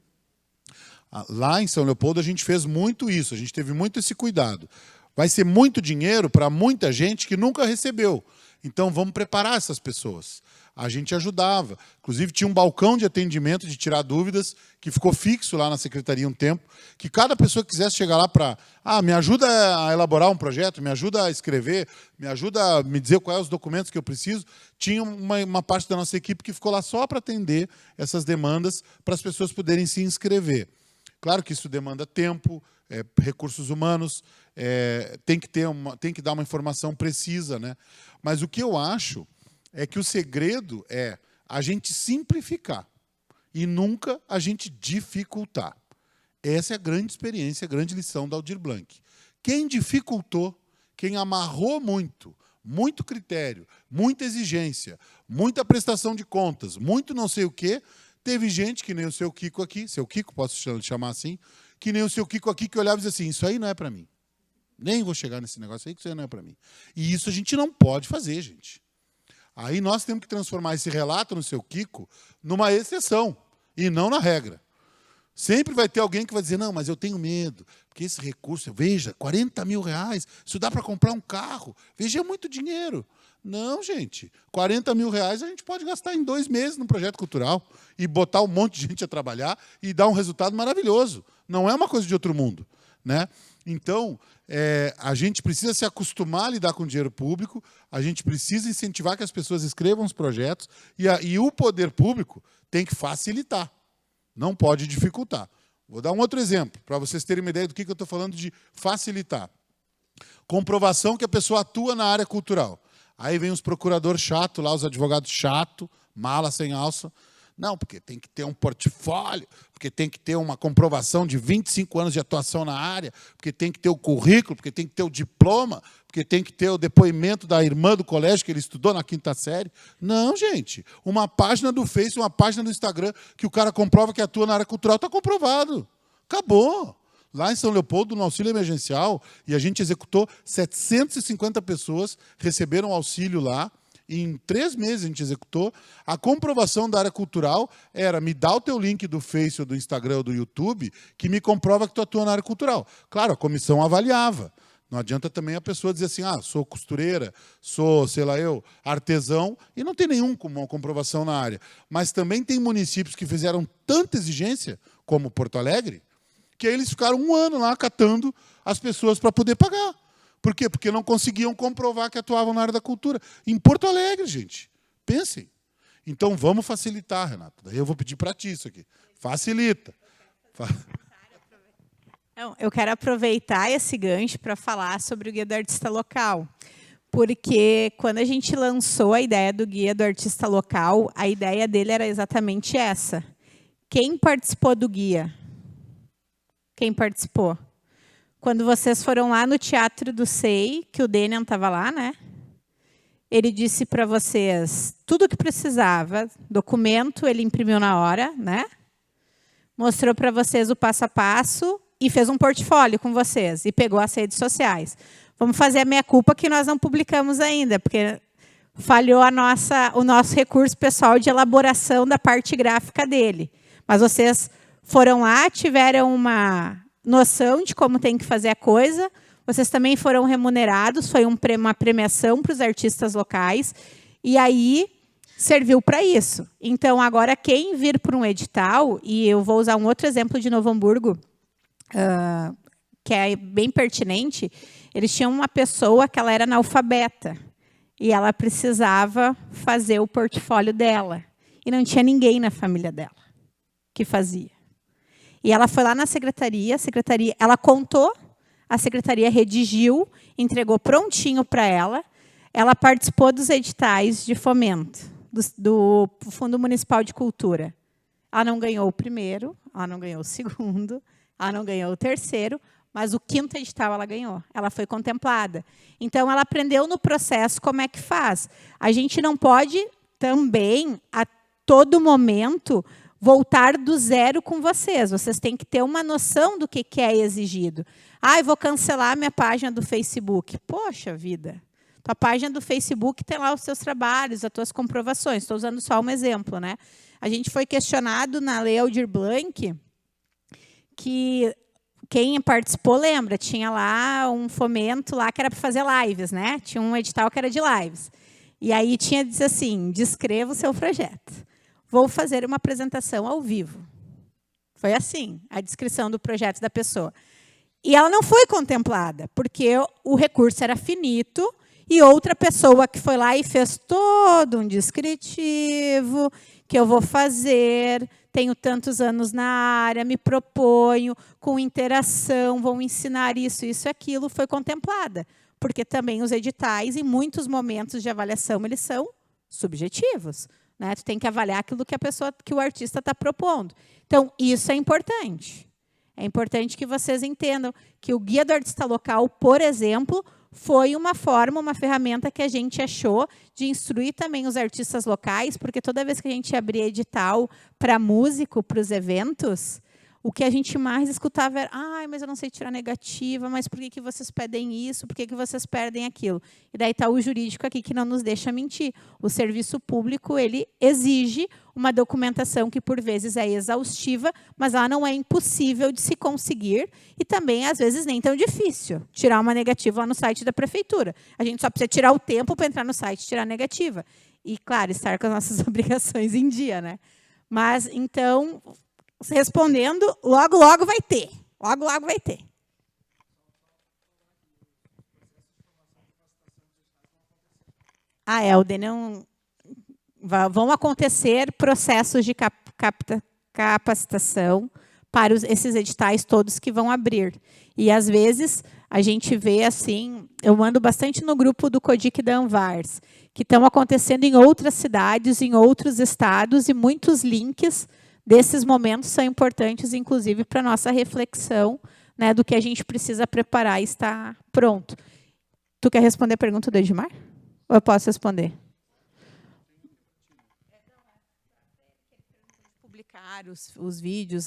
Lá em São Leopoldo a gente fez muito isso, a gente teve muito esse cuidado. Vai ser muito dinheiro para muita gente que nunca recebeu. Então, vamos preparar essas pessoas. A gente ajudava. Inclusive, tinha um balcão de atendimento, de tirar dúvidas, que ficou fixo lá na secretaria um tempo, que cada pessoa que quisesse chegar lá para... me ajuda a elaborar um projeto, me ajuda a escrever, me ajuda a me dizer quais os documentos que eu preciso. Tinha uma parte da nossa equipe que ficou lá só para atender essas demandas, para as pessoas poderem se inscrever. Claro que isso demanda tempo, recursos humanos, tem que dar uma informação precisa, né? Mas o que eu acho é que o segredo é a gente simplificar e nunca a gente dificultar. Essa é a grande experiência, a grande lição da Aldir Blanc. Quem dificultou, quem amarrou muito critério, muita exigência, muita prestação de contas, muito não sei o quê, teve gente, que nem o seu Kiko aqui, seu Kiko, posso chamar assim, que nem o seu Kiko aqui, que olhava e dizia assim, isso aí não é para mim. Nem vou chegar nesse negócio aí, que isso aí não é para mim. E isso a gente não pode fazer, gente. Aí nós temos que transformar esse relato no seu Kiko numa exceção, e não na regra. Sempre vai ter alguém que vai dizer, não, mas eu tenho medo, porque esse recurso, veja, 40 mil reais, isso dá para comprar um carro, veja, é muito dinheiro. Não, gente, 40 mil reais a gente pode gastar em 2 meses num projeto cultural e botar um monte de gente a trabalhar e dar um resultado maravilhoso. Não é uma coisa de outro mundo, né? Então, a gente precisa se acostumar a lidar com dinheiro público, a gente precisa incentivar que as pessoas escrevam os projetos e o poder público tem que facilitar. Não pode dificultar. Vou dar um outro exemplo, para vocês terem uma ideia do que eu estou falando de facilitar. Comprovação que a pessoa atua na área cultural. Aí vem os procuradores chatos lá, os advogados chatos, mala sem alça. Não, porque tem que ter um portfólio, porque tem que ter uma comprovação de 25 anos de atuação na área, porque tem que ter o currículo, porque tem que ter o diploma, porque tem que ter o depoimento da irmã do colégio que ele estudou na 5ª série. Não, gente. Uma página do Face, uma página do Instagram que o cara comprova que atua na área cultural, está comprovado. Acabou. Lá em São Leopoldo, no auxílio emergencial, e a gente executou 750 pessoas, receberam auxílio lá. Em 3 meses a gente executou. A comprovação da área cultural era me dá o teu link do Face, ou do Instagram, ou do YouTube, que me comprova que tu atua na área cultural. Claro, a comissão avaliava. Não adianta também a pessoa dizer assim, sou costureira, sou, sei lá eu, artesão, e não tem nenhuma comprovação na área. Mas também tem municípios que fizeram tanta exigência, como Porto Alegre, que aí eles ficaram 1 ano lá catando as pessoas para poder pagar. Por quê? Porque não conseguiam comprovar que atuavam na área da cultura. Em Porto Alegre, gente. Pensem. Então, vamos facilitar, Renato. Daí eu vou pedir para ti isso aqui. Facilita. Eu quero aproveitar esse gancho para falar sobre o Guia do Artista Local. Porque, quando a gente lançou a ideia do Guia do Artista Local, a ideia dele era exatamente essa. Quem participou do guia? Quem participou? Quando vocês foram lá no Teatro do SEI, que o Denian estava lá, né? Ele disse para vocês tudo o que precisava, documento, ele imprimiu na hora, né? Mostrou para vocês o passo a passo e fez um portfólio com vocês e pegou as redes sociais. Vamos fazer a meia-culpa que nós não publicamos ainda, porque falhou o nosso recurso pessoal de elaboração da parte gráfica dele. Mas vocês foram lá, tiveram uma noção de como tem que fazer a coisa, vocês também foram remunerados, foi uma premiação para os artistas locais, e aí serviu para isso. Então, agora, quem vir para um edital, e eu vou usar um outro exemplo de Novo Hamburgo, que é bem pertinente, eles tinham uma pessoa que ela era analfabeta, e ela precisava fazer o portfólio dela, e não tinha ninguém na família dela que fazia. E ela foi lá na secretaria, ela contou, a secretaria redigiu, entregou prontinho para ela. Ela participou dos editais de fomento do Fundo Municipal de Cultura. Ela não ganhou o primeiro, ela não ganhou o segundo, ela não ganhou o terceiro, mas o 5º edital ela ganhou. Ela foi contemplada. Então, ela aprendeu no processo como é que faz. A gente não pode também, a todo momento, voltar do zero com vocês. Vocês têm que ter uma noção do que é exigido. Eu vou cancelar minha página do Facebook. Poxa vida, tua página do Facebook tem lá os seus trabalhos, as tuas comprovações. Estou usando só um exemplo, né? A gente foi questionado na Lei Aldir Blanc, que quem participou lembra, tinha lá um fomento lá que era para fazer lives, né? Tinha um edital que era de lives. E aí diz assim, descreva o seu projeto. Vou fazer uma apresentação ao vivo. Foi assim, a descrição do projeto da pessoa. E ela não foi contemplada, porque o recurso era finito e outra pessoa que foi lá e fez todo um descritivo, que eu vou fazer, tenho tantos anos na área, me proponho, com interação, vão ensinar isso, isso e aquilo, foi contemplada. Porque também os editais, em muitos momentos de avaliação, eles são subjetivos. Né? Tu tem que avaliar aquilo que o artista está propondo. Então, isso é importante. É importante que vocês entendam que o Guia do Artista Local, por exemplo, foi uma forma, uma ferramenta que a gente achou de instruir também os artistas locais, porque toda vez que a gente abria edital para músico, para os eventos, o que a gente mais escutava era: ai, mas eu não sei tirar negativa, mas por que vocês pedem isso? Por que vocês perdem aquilo? E daí está o jurídico aqui que não nos deixa mentir. O serviço público, ele exige uma documentação que, por vezes, é exaustiva, mas ela não é impossível de se conseguir e também, às vezes, nem tão difícil tirar uma negativa lá no site da prefeitura. A gente só precisa tirar o tempo para entrar no site e tirar a negativa. E, claro, estar com as nossas obrigações em dia. Né? Mas, então, respondendo, logo, logo vai ter. Logo, logo vai ter. Helder, não... Vão acontecer processos de capacitação para esses editais todos que vão abrir. E, às vezes, a gente vê assim, eu mando bastante no grupo do Codic da Anvars, que estão acontecendo em outras cidades, em outros estados, e muitos links desses momentos são importantes, inclusive, para a nossa reflexão, né, do que a gente precisa preparar e estar pronto. Tu quer responder a pergunta do Edmar? Ou eu posso responder? Os vídeos,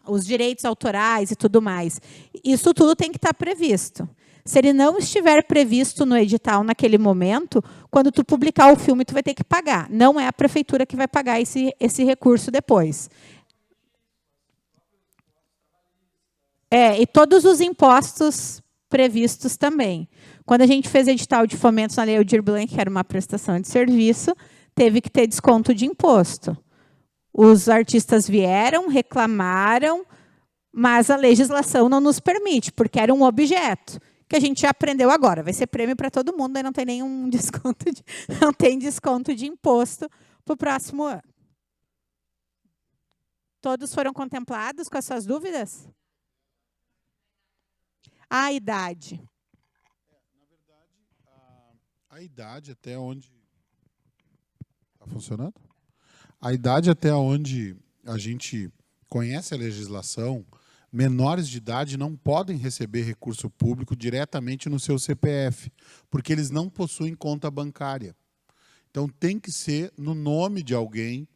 os direitos autorais e tudo mais. Isso tudo tem que estar previsto. Se ele não estiver previsto no edital naquele momento, quando tu publicar o filme, tu vai ter que pagar. Não é a prefeitura que vai pagar esse recurso depois. E todos os impostos previstos também. Quando a gente fez edital de fomentos na Lei Aldir Blanc, que era uma prestação de serviço, teve que ter desconto de imposto. Os artistas vieram, reclamaram, mas a legislação não nos permite, porque era um objeto que a gente já aprendeu agora. Vai ser prêmio para todo mundo, aí não tem nenhum desconto, não tem desconto de imposto para o próximo ano. Todos foram contemplados com as suas dúvidas? A idade. Na verdade, a idade até onde... Está funcionando? A idade até onde a gente conhece a legislação, menores de idade não podem receber recurso público diretamente no seu CPF, porque eles não possuem conta bancária. Então, tem que ser no nome de alguém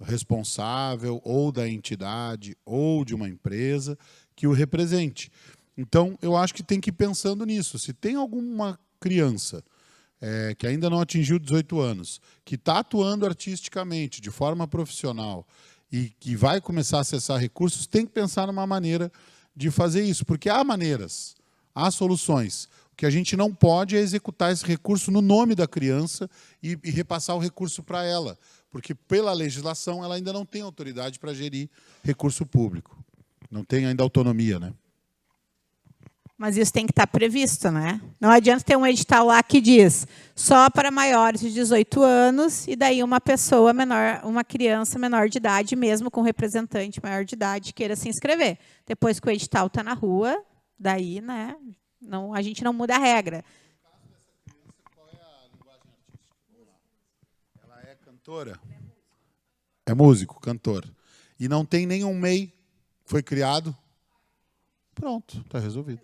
responsável, ou da entidade, ou de uma empresa que o represente. Então, eu acho que tem que ir pensando nisso. Se tem alguma criança que ainda não atingiu 18 anos, que está atuando artisticamente, de forma profissional, e que vai começar a acessar recursos, tem que pensar numa maneira de fazer isso, porque há maneiras, há soluções. O que a gente não pode é executar esse recurso no nome da criança e repassar o recurso para ela, porque, pela legislação, ela ainda não tem autoridade para gerir recurso público. Não tem ainda autonomia, né? Mas isso tem que estar previsto, né? Não adianta ter um edital lá que diz só para maiores de 18 anos e daí uma pessoa menor, uma criança menor de idade, mesmo com representante maior de idade, queira se inscrever. Depois que o edital está na rua, daí, né, não, a gente não muda a regra. No caso dessa criança, qual é a linguagem artística? Ela é cantora? É músico, cantor. E não tem nenhum MEI, foi criado? Pronto, está resolvido.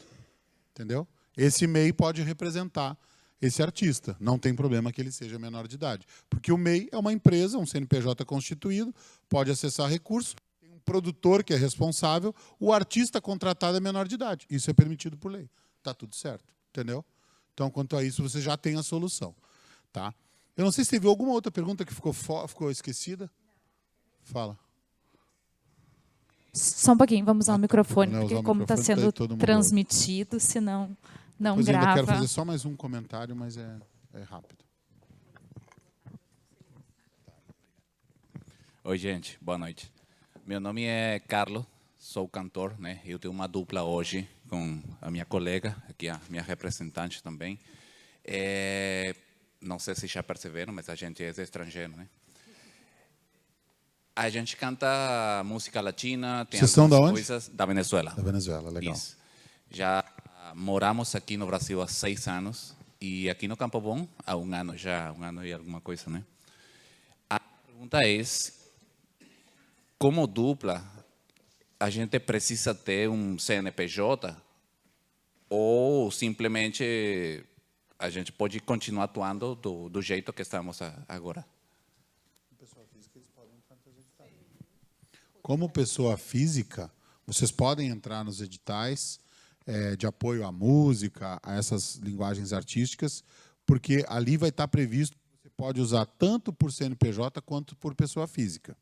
Entendeu? Esse MEI pode representar esse artista. Não tem problema que ele seja menor de idade. Porque o MEI é uma empresa, um CNPJ constituído, pode acessar recursos, tem um produtor que é responsável, o artista contratado é menor de idade. Isso é permitido por lei. Está tudo certo. Entendeu? Então, quanto a isso, você já tem a solução. Tá? Eu não sei se teve alguma outra pergunta que ficou esquecida. Fala. Só um pouquinho, vamos usar o microfone, Não, porque como está sendo transmitido, senão não Pois grava. Eu ainda quero fazer só mais um comentário, mas é rápido. Oi, gente. Boa noite. Meu nome é Carlos, sou cantor, né? Eu tenho uma dupla hoje com a minha colega, aqui a minha representante também. Não sei se já perceberam, mas a gente é estrangeiro, né? A gente canta música latina, tem Vocês são da algumas onde? coisas da Venezuela. Da Venezuela, legal. Isso. Já moramos aqui no Brasil há 6 anos e aqui no Campo Bom há 1 ano já, 1 ano e alguma coisa, né? A pergunta é, como dupla, a gente precisa ter um CNPJ ou simplesmente a gente pode continuar atuando do jeito que estamos agora? Como pessoa física, vocês podem entrar nos editais de apoio à música, a essas linguagens artísticas, porque ali vai estar previsto que você pode usar tanto por CNPJ quanto por pessoa física.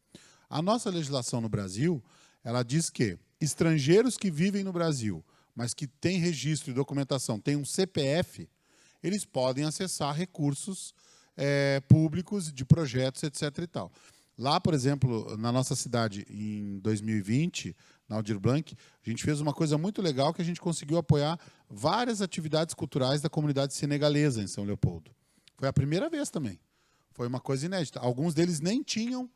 A nossa legislação no Brasil, ela diz que estrangeiros que vivem no Brasil, mas que têm registro e documentação, têm um CPF, eles podem acessar recursos públicos de projetos, etc. e tal. Lá, por exemplo, na nossa cidade, em 2020, na Aldir Blanc, a gente fez uma coisa muito legal que a gente conseguiu apoiar várias atividades culturais da comunidade senegalesa em São Leopoldo. Foi a primeira vez também. Foi uma coisa inédita. Alguns deles nem tinham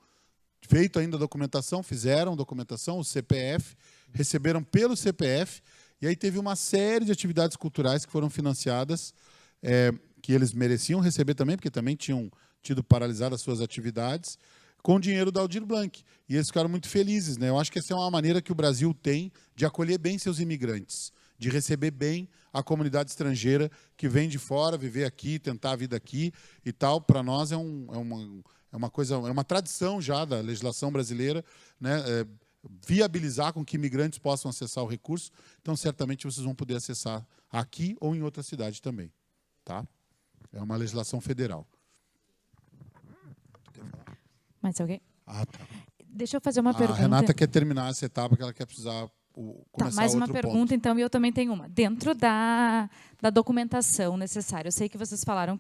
feito ainda a documentação, fizeram documentação, o CPF, receberam pelo CPF, e aí teve uma série de atividades culturais que foram financiadas, que eles mereciam receber também, porque também tinham tido paralisado as suas atividades, com dinheiro da Aldir Blanc. E eles ficaram muito felizes, né? Eu acho que essa é uma maneira que o Brasil tem de acolher bem seus imigrantes, de receber bem a comunidade estrangeira que vem de fora, viver aqui, tentar a vida aqui e tal. Para nós é uma coisa, é uma tradição já da legislação brasileira, né? Viabilizar com que imigrantes possam acessar o recurso. Então, certamente, vocês vão poder acessar aqui ou em outra cidade também. Tá? É uma legislação federal. Mais alguém? Ah, tá. Deixa eu fazer uma pergunta. A Renata quer terminar essa etapa, que ela quer precisar começar mais uma outro pergunta, ponto. então, e eu também tenho uma. Dentro da documentação necessária, eu sei que vocês falaram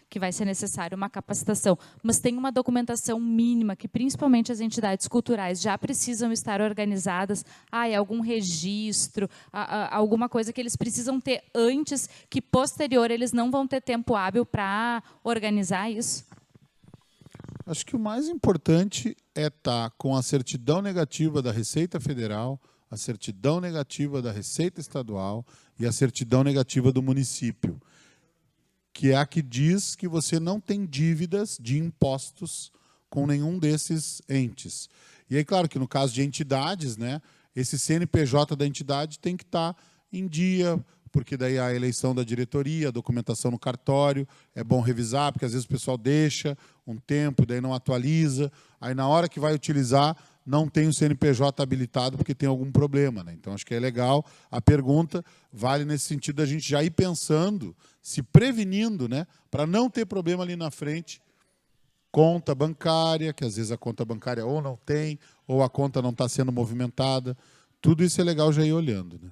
que vai ser necessário uma capacitação, mas tem uma documentação mínima que, principalmente as entidades culturais, já precisam estar organizadas? Algum registro, alguma coisa que eles precisam ter antes, que posterior eles não vão ter tempo hábil para organizar isso? Acho que o mais importante é estar com a certidão negativa da Receita Federal, a certidão negativa da Receita Estadual e a certidão negativa do município, que é a que diz que você não tem dívidas de impostos com nenhum desses entes. E aí, claro que no caso de entidades, né, esse CNPJ da entidade tem que estar em dia, porque daí a eleição da diretoria, a documentação no cartório, é bom revisar, porque às vezes o pessoal deixa um tempo, daí não atualiza, aí na hora que vai utilizar, não tem o CNPJ habilitado porque tem algum problema, né? Então, acho que é legal. A pergunta vale nesse sentido da gente já ir pensando, se prevenindo, né, para não ter problema ali na frente. Conta bancária, que às vezes a conta bancária ou não tem, ou a conta não está sendo movimentada. Tudo isso é legal já ir olhando, né?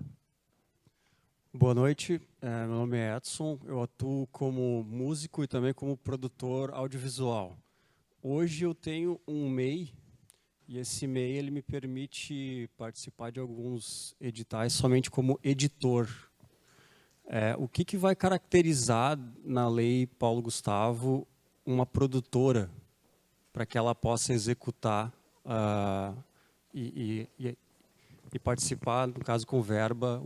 Boa noite, meu nome é Edson, eu atuo como músico e também como produtor audiovisual. Hoje eu tenho um MEI, e esse MEI ele me permite participar de alguns editais somente como editor. O que vai caracterizar na lei Paulo Gustavo uma produtora para que ela possa executar e participar, no caso com verba,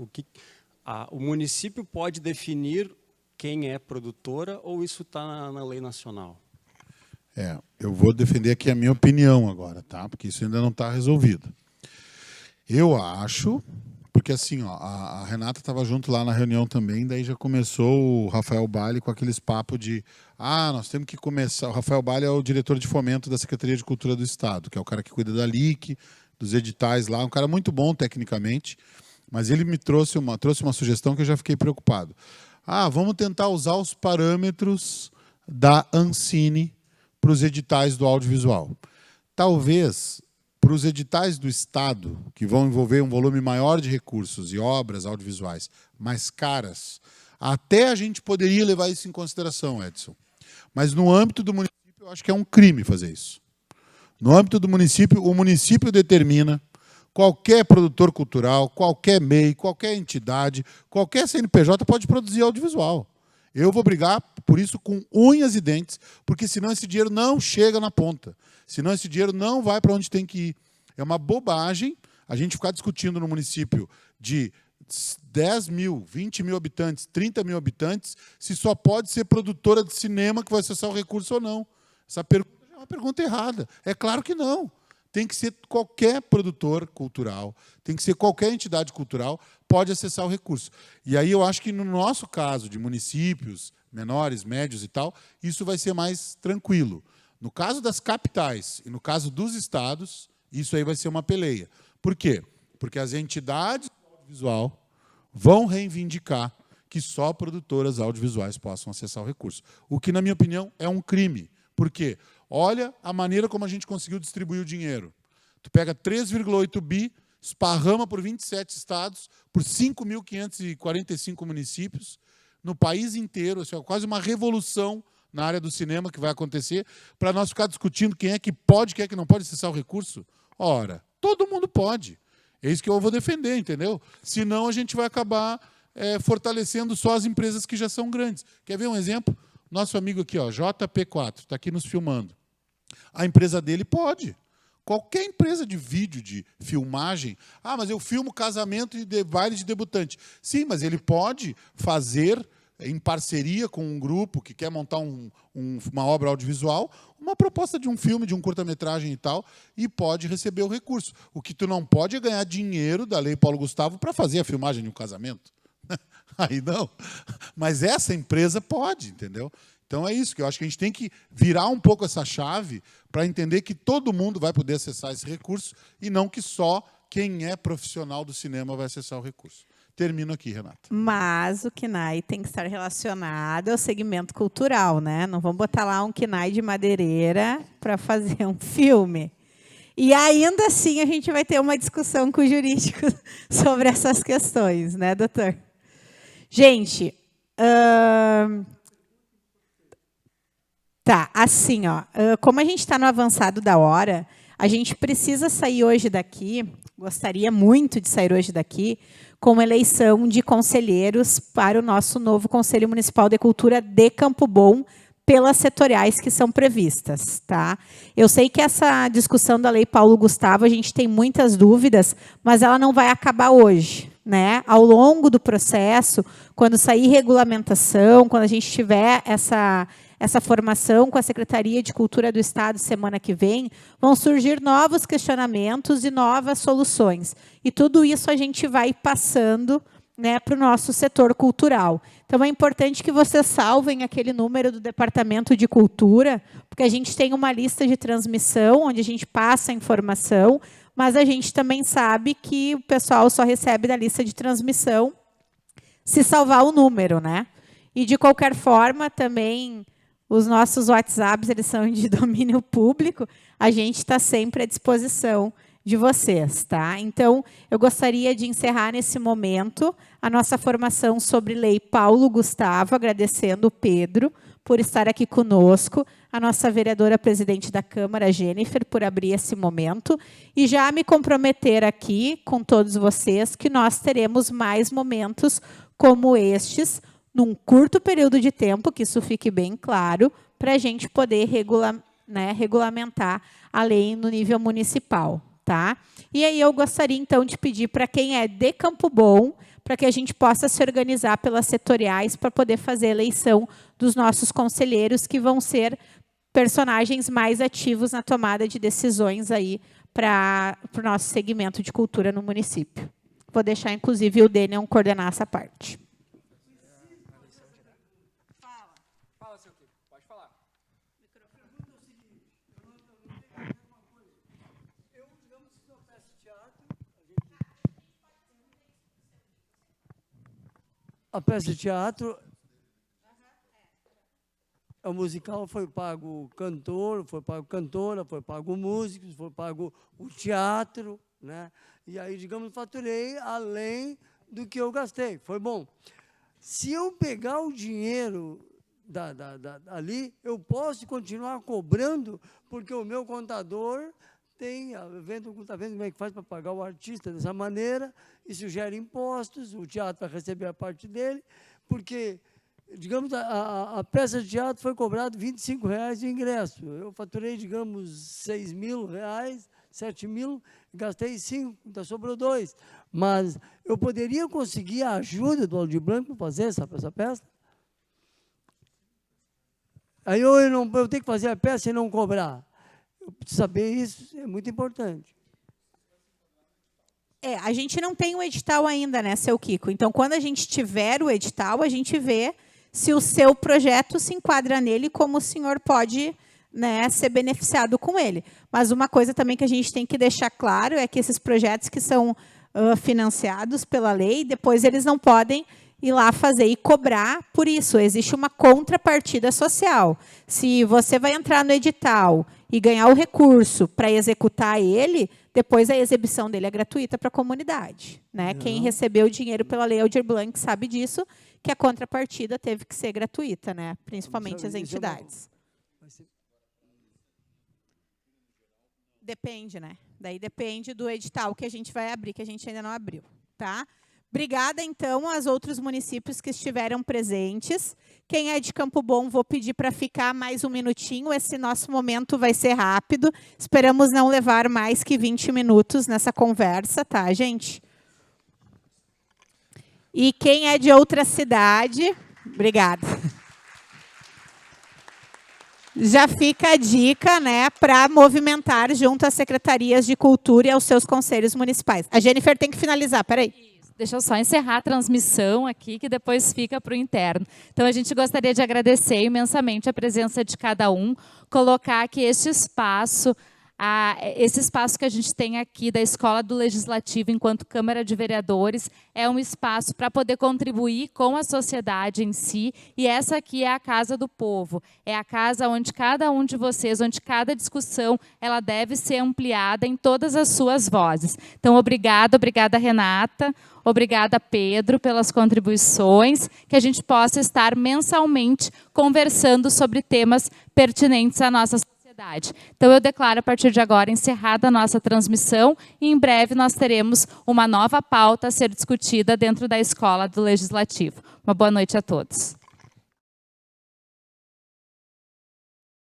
o município pode definir quem é produtora ou isso está na lei nacional? Eu vou defender aqui a minha opinião agora, tá? Porque isso ainda não está resolvido. Eu acho, porque assim, a Renata estava junto lá na reunião também, daí já começou o Rafael Bale com aqueles papos de nós temos que começar. O Rafael Bale é o diretor de fomento da Secretaria de Cultura do Estado, que é o cara que cuida da LIC, dos editais lá, um cara muito bom tecnicamente, mas ele me trouxe uma sugestão que eu já fiquei preocupado. Vamos tentar usar os parâmetros da Ancine para os editais do audiovisual. Talvez, para os editais do Estado, que vão envolver um volume maior de recursos e obras audiovisuais mais caras, até a gente poderia levar isso em consideração, Edson. Mas no âmbito do município, eu acho que é um crime fazer isso. No âmbito do município, o município determina qualquer produtor cultural, qualquer MEI, qualquer entidade, qualquer CNPJ pode produzir audiovisual. Eu vou brigar por isso com unhas e dentes, porque senão esse dinheiro não chega na ponta. Senão esse dinheiro não vai para onde tem que ir. É uma bobagem a gente ficar discutindo no município de 10 mil, 20 mil habitantes, 30 mil habitantes, se só pode ser produtora de cinema que vai acessar o recurso ou não. Essa pergunta é uma pergunta errada. É claro que não. Tem que ser qualquer produtor cultural, tem que ser qualquer entidade cultural, pode acessar o recurso. E aí eu acho que no nosso caso, de municípios menores, médios e tal, isso vai ser mais tranquilo. No caso das capitais e no caso dos estados, isso aí vai ser uma peleia. Por quê? Porque as entidades do audiovisual vão reivindicar que só produtoras audiovisuais possam acessar o recurso. O que, na minha opinião, é um crime. Por quê? Olha a maneira como a gente conseguiu distribuir o dinheiro. Tu pega 3,8 bi, esparrama por 27 estados, por 5.545 municípios, no país inteiro, assim, quase uma revolução na área do cinema que vai acontecer, para nós ficar discutindo quem é que pode, quem é que não pode acessar o recurso. Ora, todo mundo pode. É isso que eu vou defender, entendeu? Senão a gente vai acabar fortalecendo só as empresas que já são grandes. Quer ver um exemplo? Nosso amigo aqui, ó, JP4, está aqui nos filmando. A empresa dele pode. Qualquer empresa de vídeo, de filmagem. Ah, mas eu filmo casamento e baile de debutante. Sim, mas ele pode fazer, em parceria com um grupo que quer montar uma obra audiovisual, uma proposta de um filme, de um curta-metragem e tal, e pode receber o recurso. O que tu não pode é ganhar dinheiro da Lei Paulo Gustavo para fazer a filmagem de um casamento. Aí não. Mas essa empresa pode, entendeu? Então é isso, que eu acho que a gente tem que virar um pouco essa chave para entender que todo mundo vai poder acessar esse recurso e não que só quem é profissional do cinema vai acessar o recurso. Termino aqui, Renata. Mas o KNAI tem que estar relacionado ao segmento cultural, né? Não vamos botar lá um KNAI de madeireira para fazer um filme. E ainda assim a gente vai ter uma discussão com o jurídico sobre essas questões, né, doutor? Gente, tá, assim, ó, como a gente está no avançado da hora, a gente precisa sair hoje daqui, gostaria muito de sair hoje daqui, com uma eleição de conselheiros para o nosso novo Conselho Municipal de Cultura de Campo Bom, pelas setoriais que são previstas. Tá? Eu sei que essa discussão da Lei Paulo Gustavo, a gente tem muitas dúvidas, mas ela não vai acabar hoje. Né? Ao longo do processo, quando sair regulamentação, quando a gente tiver essa formação com a Secretaria de Cultura do Estado semana que vem, vão surgir novos questionamentos e novas soluções. E tudo isso a gente vai passando, né, para o nosso setor cultural. Então, é importante que vocês salvem aquele número do Departamento de Cultura, porque a gente tem uma lista de transmissão, onde a gente passa a informação, mas a gente também sabe que o pessoal só recebe da lista de transmissão se salvar o número, né? E, de qualquer forma, também, os nossos WhatsApps, eles são de domínio público, a gente está sempre à disposição de vocês, tá? Então, eu gostaria de encerrar nesse momento a nossa formação sobre Lei Paulo Gustavo, agradecendo o Pedro por estar aqui conosco, a nossa vereadora presidente da Câmara, Jennifer, por abrir esse momento, e já me comprometer aqui com todos vocês que nós teremos mais momentos como estes, num curto período de tempo, que isso fique bem claro, para a gente poder regulamentar a lei no nível municipal. Tá? E aí eu gostaria, então, de pedir para quem é de Campo Bom, para que a gente possa se organizar pelas setoriais para poder fazer a eleição dos nossos conselheiros, que vão ser personagens mais ativos na tomada de decisões aí para o nosso segmento de cultura no município. Vou deixar, inclusive, o Dêniel coordenar essa parte. Fala, seu Kiko, pode falar. A peça de teatro, o musical foi pago cantor, foi pago cantora, foi pago músicos, foi pago o teatro, né? E aí, digamos, faturei além do que eu gastei. Foi bom. Se eu pegar o dinheiro ali, eu posso continuar cobrando, porque o meu contador está vendo como é que faz para pagar o artista dessa maneira, isso gera impostos, o teatro vai receber a parte dele, porque digamos, a peça de teatro foi cobrado R$ 25,00 de ingresso. Eu faturei, digamos, R$ 6.000, 7.000, gastei 5, então sobrou 2. Mas eu poderia conseguir a ajuda do Aldir Blanc para fazer essa peça? Aí eu tenho que fazer a peça e não cobrar. Eu preciso saber isso, é muito importante. A gente não tem o edital ainda, né, seu Kiko? Então, quando a gente tiver o edital, a gente vê se o seu projeto se enquadra nele, como o senhor pode, né, ser beneficiado com ele. Mas uma coisa também que a gente tem que deixar claro é que esses projetos que são financiados pela lei, depois eles não podem ir lá fazer e cobrar por isso. Existe uma contrapartida social. Se você vai entrar no edital e ganhar o recurso para executar ele, depois a exibição dele é gratuita para a comunidade, né? Quem recebeu o dinheiro pela Lei Aldir Blanc sabe disso, que a contrapartida teve que ser gratuita, né? Principalmente as entidades. Depende, né? Daí depende do edital que a gente vai abrir, que a gente ainda não abriu, tá? Obrigada, então, aos outros municípios que estiveram presentes. Quem é de Campo Bom, vou pedir para ficar mais um minutinho. Esse nosso momento vai ser rápido. Esperamos não levar mais que 20 minutos nessa conversa, tá, gente? E quem é de outra cidade... Obrigada. Já fica a dica, né, para movimentar junto às secretarias de cultura e aos seus conselhos municipais. A Jennifer tem que finalizar, peraí. Deixa eu só encerrar a transmissão aqui, que depois fica para o interno. Então, a gente gostaria de agradecer imensamente a presença de cada um, colocar que esse espaço que a gente tem aqui da Escola do Legislativo, enquanto Câmara de Vereadores, é um espaço para poder contribuir com a sociedade em si, e essa aqui é a casa do povo, é a casa onde cada um de vocês, onde cada discussão, ela deve ser ampliada em todas as suas vozes. Então, obrigada Renata, obrigada Pedro pelas contribuições, que a gente possa estar mensalmente conversando sobre temas pertinentes à nossa sociedade. Então, eu declaro, a partir de agora, encerrada a nossa transmissão e, em breve, nós teremos uma nova pauta a ser discutida dentro da Escola do Legislativo. Uma boa noite a todos.